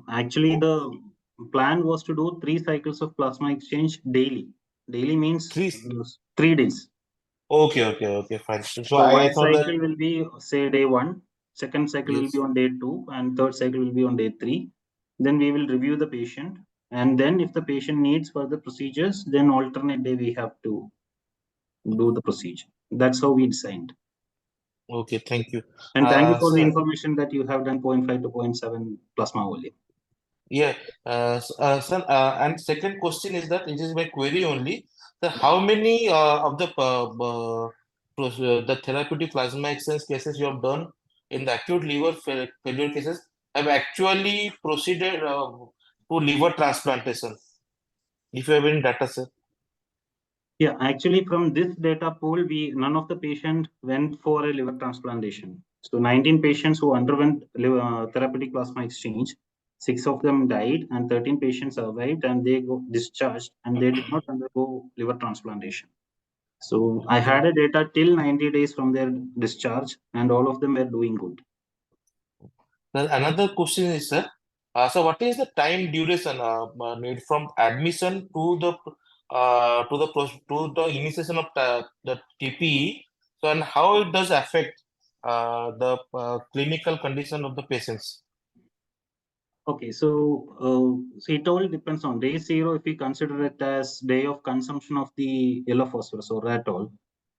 Actually, the plan was to do 3 cycles of plasma exchange daily. Daily means 3 days. Okay, fine. So one I thought cycle that will be, say, day 1, second cycle will yes. be on day 2, and third cycle will be on day 3. Then we will review the patient, And then if the patient needs further procedures, then alternate day we have to do the procedure. That's how we designed. Okay, thank you. And thank you for the Sir, information that you have done 0.5 to 0.7 plasma volume. yeah, sir, and second question is that it is my query only. So how many of the therapeutic plasma exchange cases you have done in the acute liver failure cases have actually proceeded to liver transplantation? If you have any data, sir. Yeah, actually from this data pool, none of the patient went for a liver transplantation. So 19 patients who underwent therapeutic plasma exchange, 6 of them died and 13 patients survived and they got discharged and they did not undergo liver transplantation. So I had a data till 90 days from their discharge and all of them were doing good. Then another question is, sir, so what is the time duration need from admission to the initiation of the TPE? So and how it does affect the clinical condition of the patients? Okay, so it all depends on day 0. If we consider it as day of consumption of the yellow phosphorus or ratol,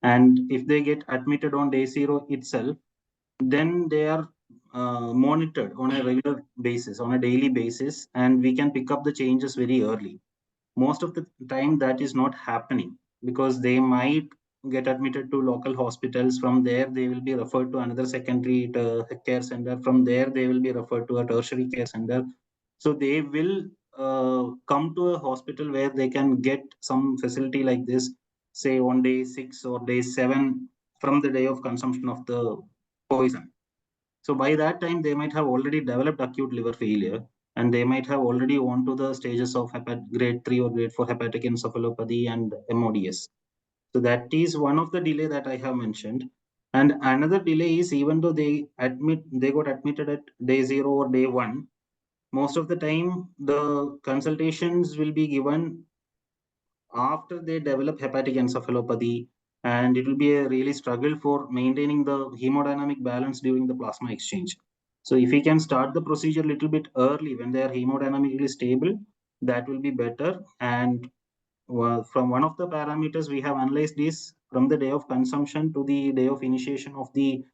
and if they get admitted on day 0 itself, then they are monitored on a regular basis, on a daily basis, and we can pick up the changes very early. Most of the time that is not happening because they might get admitted to local hospitals. From there they will be referred to another secondary care center. From there they will be referred to a tertiary care center. So they will come to a hospital where they can get some facility like this, say on day 6 or day 7 from the day of consumption of the poison. So by that time, they might have already developed acute liver failure, and they might have already gone to the stages of grade 3 or grade 4 hepatic encephalopathy and MODS. So that is one of the delay that I have mentioned. And another delay is even though they got admitted at day 0 or day 1, most of the time the consultations will be given after they develop hepatic encephalopathy, and it will be a really struggle for maintaining the hemodynamic balance during the plasma exchange. So if we can start the procedure a little bit early when they are hemodynamically stable, that will be better. And from one of the parameters, we have analyzed this from the day of consumption to the day of initiation of the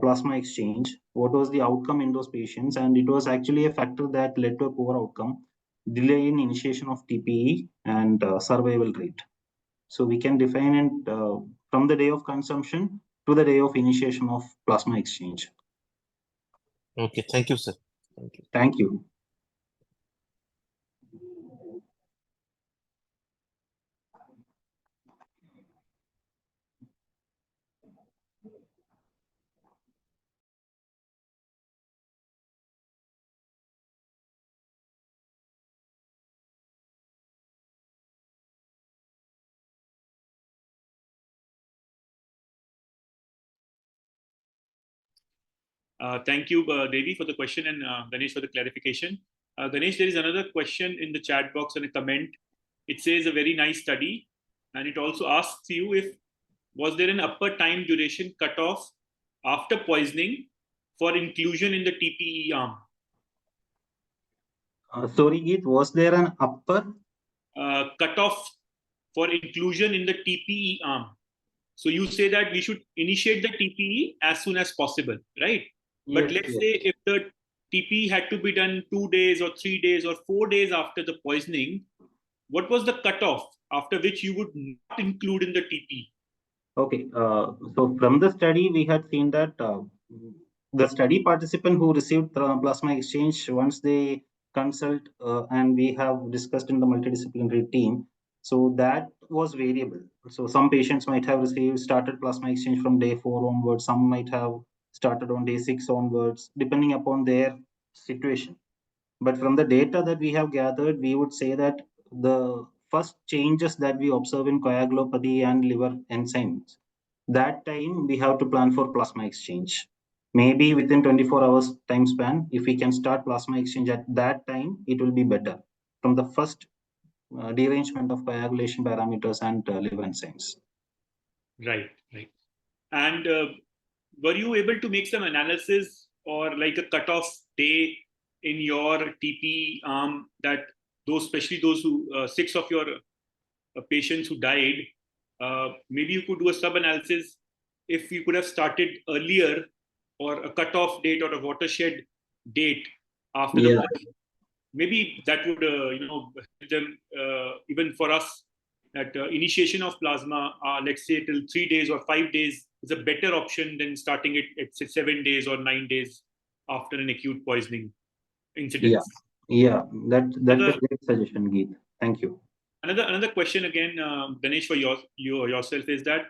plasma exchange. What was the outcome in those patients? And it was actually a factor that led to a poor outcome, delay in initiation of TPE, and survival rate. So we can define it from the day of consumption to the day of initiation of plasma exchange. Okay, thank you, sir. Thank you. Thank you. Thank you, Devi, for the question, and Ganesh for the clarification. Ganesh, there is another question in the chat box and a comment. It says a very nice study, and it also asks you if was there an upper time duration cutoff after poisoning for inclusion in the TPE arm? Sorry, Geet, was there an upper cutoff for inclusion in the TPE arm? So you say that we should initiate the TPE as soon as possible, right? But let's say if the TPE had to be done 2 days or 3 days or 4 days after the poisoning, what was the cutoff after which you would not include in the TPE? Okay, so from the study, we had seen that the study participant who received plasma exchange, once they consult, and we have discussed in the multidisciplinary team, so that was variable. So some patients might have started plasma exchange from day 4 onwards, some might have started on day 6 onwards, depending upon their situation. But from the data that we have gathered, we would say that the first changes that we observe in coagulopathy and liver enzymes, that time we have to plan for plasma exchange. Maybe within 24 hours time span, if we can start plasma exchange at that time, it will be better from the first derangement of coagulation parameters and liver enzymes. Right, right. And were you able to make some analysis or like a cutoff day in your TP arm that especially those who 6 of your patients who died, maybe you could do a sub-analysis if you could have started earlier, or a cutoff date or a watershed date after the maybe that would help them, even for us, that initiation of plasma, let's say till 3 days or 5 days, is a better option than starting it at say 7 days or 9 days after an acute poisoning incident. Yeah, that's a great suggestion, Geet. Thank you. Another question again, Ganesh, for yourself is that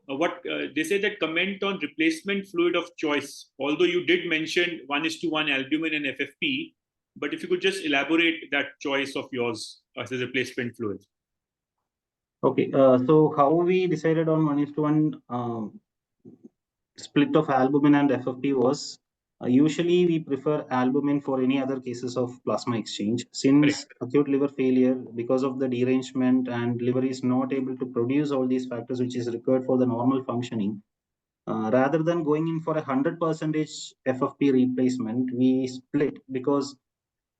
what they say that comment on replacement fluid of choice. Although you did mention 1:1 albumin and FFP, but if you could just elaborate that choice of yours as a replacement fluid. Okay, so how we decided on 1:1 split of albumin and FFP was usually we prefer albumin for any other cases of plasma exchange. Since acute liver failure, because of the derangement and liver is not able to produce all these factors which is required for the normal functioning, rather than going in for 100% FFP replacement, we split because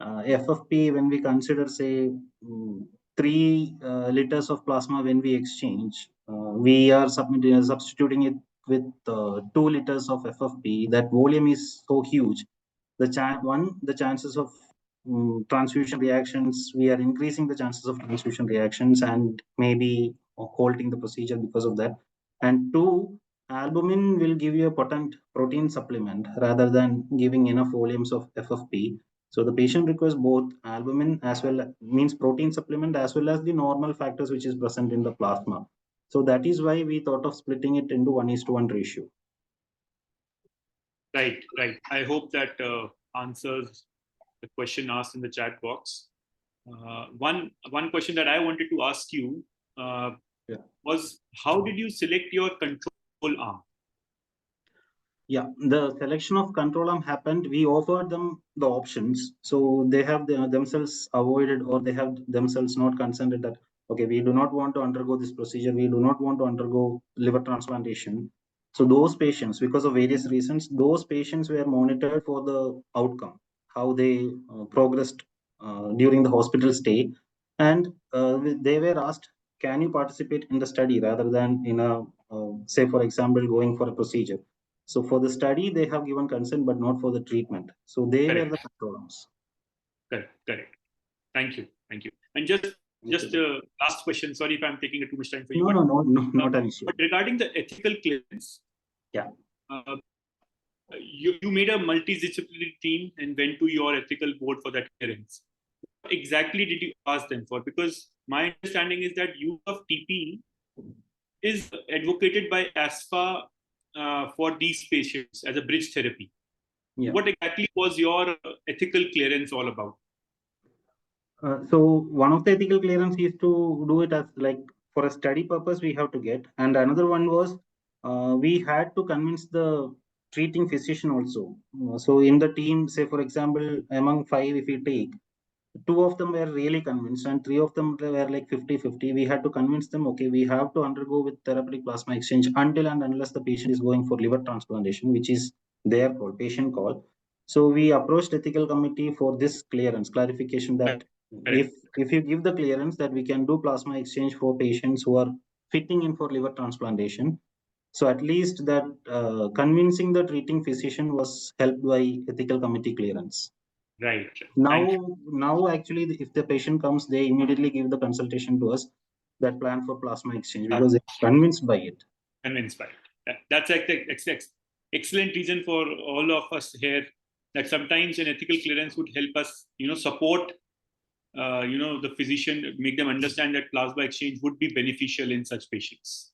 FFP, when we consider say 3 liters of plasma when we exchange, we are substituting it with 2 liters of FFP. That volume is so huge. The chances of transfusion reactions, we are increasing the chances of transfusion reactions and maybe halting the procedure because of that. And 2, albumin will give you a potent protein supplement rather than giving enough volumes of FFP. So the patient requires both albumin as well, means protein supplement, as well as the normal factors which is present in the plasma. So that is why we thought of splitting it into 1:1 ratio. Right. I hope that answers the question asked in the chat box. One question that I wanted to ask you was, how did you select your control arm? Yeah, the selection of control arm happened. We offered them the options, so they have themselves avoided, or they have themselves not consented that okay, we do not want to undergo this procedure. We do not want to undergo liver transplantation. So those patients, because of various reasons, those patients were monitored for the outcome, how they progressed during the hospital stay, and they were asked, "Can you participate in the study rather than in a say, for example, going for a procedure?" So for the study, they have given consent, but not for the treatment. So they were the control arms. Correct. Thank you. And just last question. Sorry if I'm taking too much time for you. No, not an issue. But regarding the ethical clearance, you made a multidisciplinary team and went to your ethical board for that clearance. What exactly did you ask them for? Because my understanding is that use of TP is advocated by ASFA for these patients as a bridge therapy. What exactly was your ethical clearance all about? So one of the ethical clearance is to do it as like for a study purpose we have to get, and another one was we had to convince the treating physician also. So in the team, say for example, among 5 if we take, 2 of them were really convinced and 3 of them were like 50-50. We had to convince them, okay, we have to undergo with therapeutic plasma exchange until and unless the patient is going for liver transplantation, which is their call, patient call. So we approached ethical committee for this clearance, clarification that if you give the clearance that we can do plasma exchange for patients who are fitting in for liver transplantation, so at least that convincing the treating physician was helped by ethical committee clearance. Right. Now actually, if the patient comes, they immediately give the consultation to us, that plan for plasma exchange, because they're convinced by it. That's excellent reason for all of us here, that sometimes an ethical clearance would help us, support, the physician, make them understand that plasma exchange would be beneficial in such patients.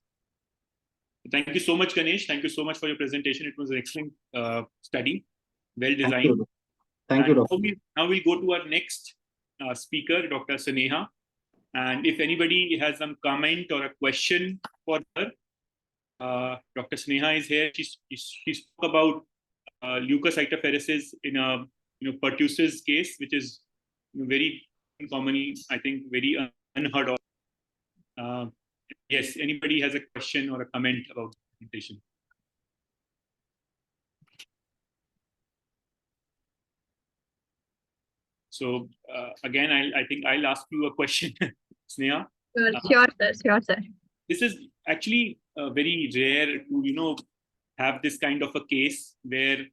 Thank you so much, Ganesh. Thank you so much for your presentation. It was an excellent study, well designed. Thank you, Doctor. Now we'll go to our next speaker, Dr. Sneha. And if anybody has some comment or a question for her, Dr. Sneha is here. She spoke about leukocytopheresis in a pertussis case, which is very commonly, I think, very unheard of. Yes, anybody has a question or a comment about the presentation? So again, I think I'll ask you a question, Sneha. Sure, sir. Sure, sir. This is actually very rare to have this kind of a case where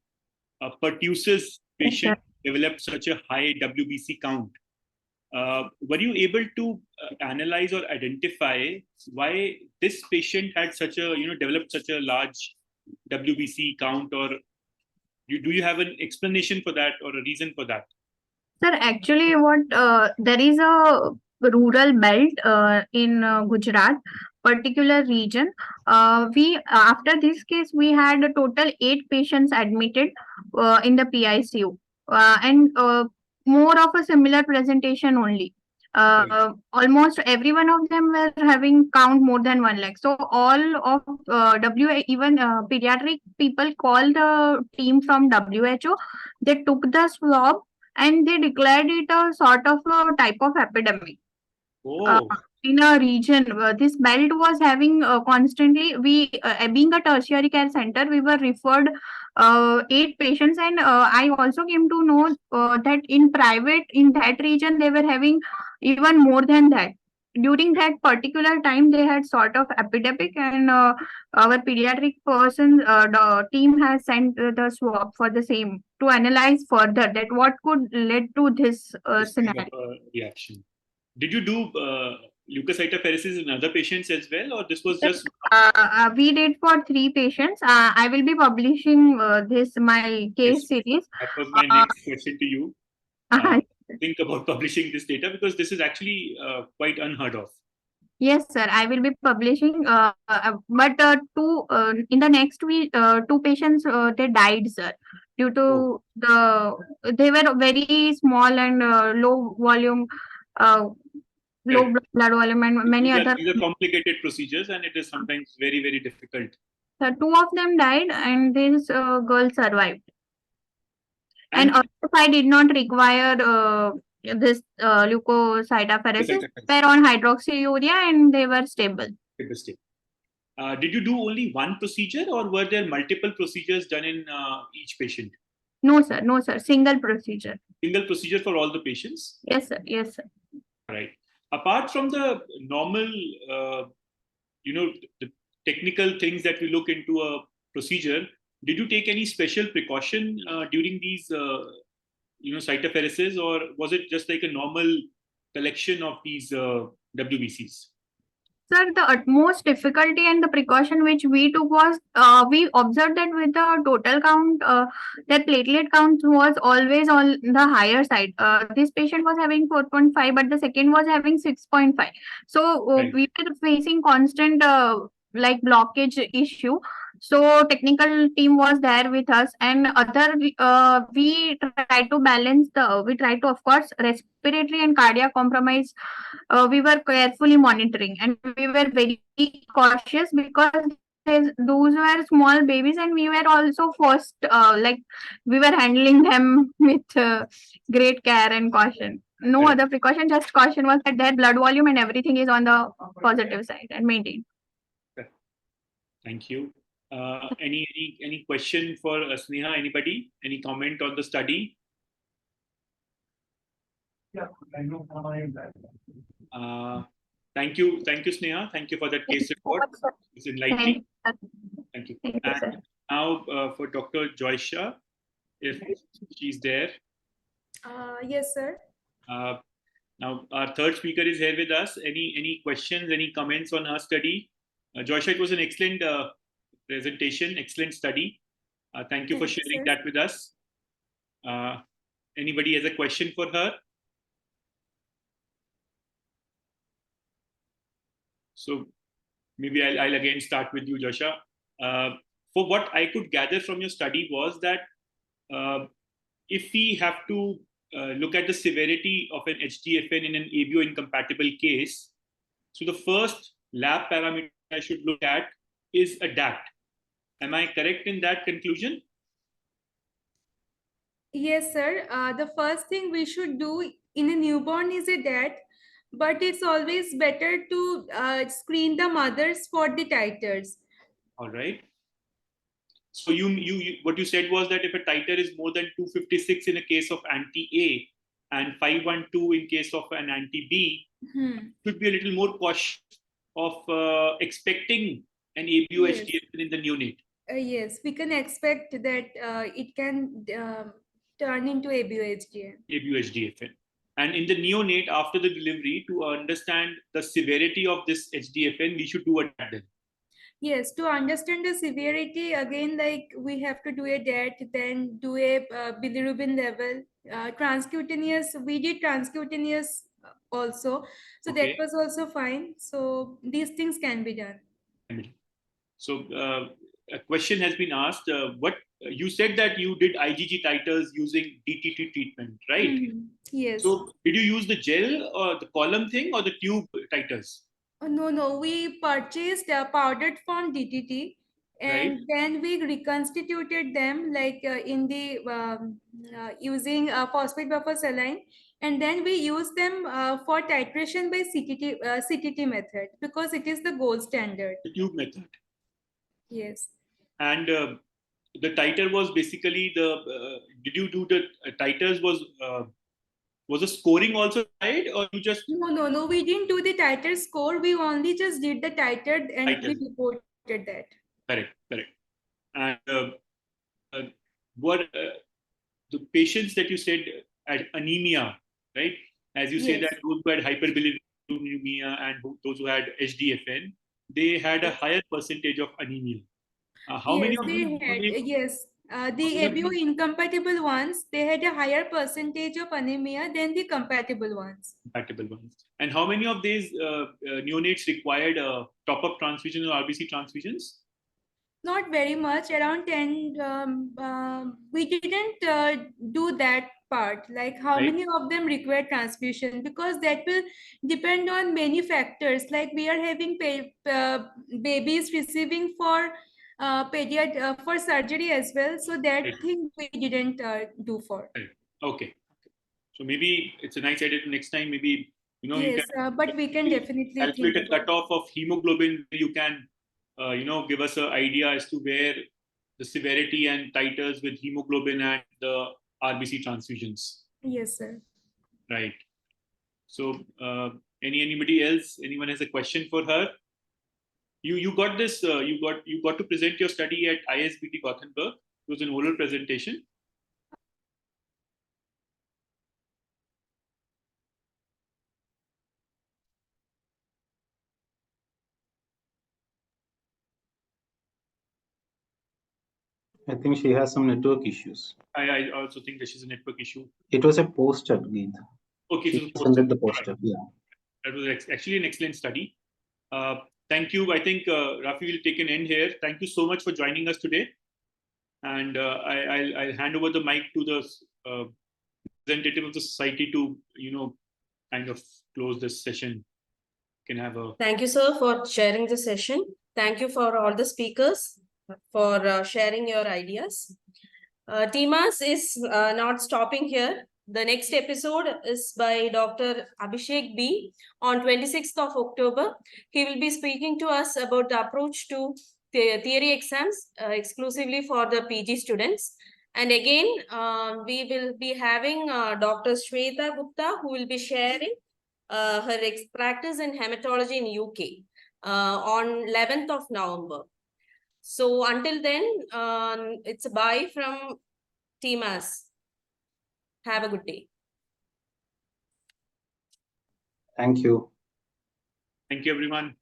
a pertussis patient developed such a high WBC count. Were you able to analyze or identify why this patient had such a developed such a large WBC count, or do you have an explanation for that or a reason for that? Sir, actually, there is a rural belt in Gujarat, particular region. We After this case, we had a total 8 patients admitted in the PICU, and more of a similar presentation only. Almost every one of them were having count more than 1 lakh. So all of even pediatric people called the team from WHO. They took the swab and they declared it a sort of a type of epidemic. In a region, this belt was having constantly, being a tertiary care center, we were referred 8 patients, and I also came to know that in that region, they were having even more than that. During that particular time, they had sort of epidemic, and our pediatric the team has sent the swab for the same to analyze further that what could lead to this scenario. Reaction. Did you do leukocytopheresis in other patients as well, or this was just? We did for 3 patients. I will be publishing my case series. That was my next question to you. Think about publishing this data, because this is actually quite unheard of. Yes, sir. I will be publishing. But in the next week, 2 patients they died, sir, due to they were very small and low volume, low blood volume, and many other. These are complicated procedures, and it is sometimes very, very difficult. So 2 of them died, and this girl survived. And if I did not require this leukocytopheresis, were on hydroxyurea, and they were stable. Did you do only one procedure, or were there multiple procedures done in each patient? No, sir. No, sir. Single procedure. Single procedure for all the patients? Yes, sir. Yes, sir. Right. Apart from the normal, the technical things that we look into a procedure, did you take any special precaution during these, cytopheresis, or was it just like a normal collection of these WBCs? Sir, the utmost difficulty and the precaution which we took was we observed that with the total count, their platelet count was always on the higher side. This patient was having 4.5, but the second was having 6.5. So we were facing constant blockage issue. So technical team was there with us, and we try to balance we try to, of course, respiratory and cardiac compromise. We were carefully monitoring, and we were very cautious because those were small babies, and we were also forced, we were handling them with great care and caution. No other precaution, just caution was that their blood volume and everything is on the positive side and maintained. Thank you. Any question for Sneha? Anybody? Any comment on the study? Yeah, I know. Thank you, Sneha. Thank you for that case report. It's enlightening. Thank you. And now for Dr. Joysha, if she's there. Yes, sir. Now our third speaker is here with us. Any questions? Any comments on our study? Joysha, it was an excellent presentation, excellent study. Thank you for sharing that with us. Anybody has a question for her? So maybe I'll again start with you, Joysha. For what I could gather from your study was that if we have to look at the severity of an HDFN in an ABO incompatible case, so the first lab parameter I should look at is a DAT. Am I correct in that conclusion? Yes, sir. The first thing we should do in a newborn is a DAT, but it's always better to screen the mothers for the titers. All right. So you what you said was that if a titer is more than 256 in a case of anti-A, and 512 in case of an anti-B, should be a little more cautious of expecting an ABO-HDFN in the neonate. Yes, we can expect that it can turn into ABO-HDFN. ABO-HDFN. And in the neonate, after the delivery, to understand the severity of this HDFN, we should do a DAT then. Yes, to understand the severity, again, like we have to do a DAT, then do a bilirubin level, transcutaneous. We did transcutaneous also, so that Okay. was also fine. So these things can be done. So a question has been asked. What you said that you did IgG titers using DTT treatment, right? Yes. So did you use the gel or the column thing or the tube titers? No, we purchased a powdered form DTT, and Right. then we reconstituted them like in the using phosphate buffer saline, and then we use them for titration by CTT method because it is the gold standard. The tube method. Yes. And the titer was basically the. Did you do the titers? Was the scoring also right, or you just? No. We didn't do the titer score. We only just did the titer, and we Titer. reported that. Correct. And what the patients that you said had anemia, right? As you say Yes. that those who had hyperbilirubinemia and those who had HDFN, they had a higher percentage of anemia. How Yes, many of they these? had, yes. The many of ABO these- incompatible ones, they had a higher percentage of anemia than the compatible ones. Compatible ones. And how many of these neonates required top-up transfusions or RBC transfusions? Not very much, around 10. We didn't do that part, like how Right. many of them require transfusion, because that will depend on many factors. Like we are having babies receiving for for surgery as well. So that Right. thing we didn't do for. Right. Okay. So maybe it's a nice idea to next time. Maybe you Yes, can but we can definitely think calculate a about it. cutoff of hemoglobin. You can give us an idea as to where the severity and titers with hemoglobin and the RBC transfusions. Yes, sir. Right. So anybody else? Anyone has a question for her? You got this. You got to present your study at ISBT Gothenburg. It was an oral presentation. I think she has some network issues. I also think this is a network issue. It was a poster, Geet. Okay, She so presented the poster. Yeah. that was actually an excellent study. Thank you. I think Rafi will take an end here. Thank you so much for joining us today. And I'll hand over the mic to the representative of the society to kind of close this session. Can have a. Thank you, sir, for sharing the session. Thank you for all the speakers for sharing your ideas. TMAS is not stopping here. The next episode is by Dr. Abhishek B. on 26th of October. He will be speaking to us about the approach to the theory exams exclusively for the PG students. And again, we will be having Dr. Shweta Gupta, who will be sharing her practice in hematology in UK on 11th of November. So until then, it's a bye from TMAS. Have a good day. Thank you. Thank you, everyone.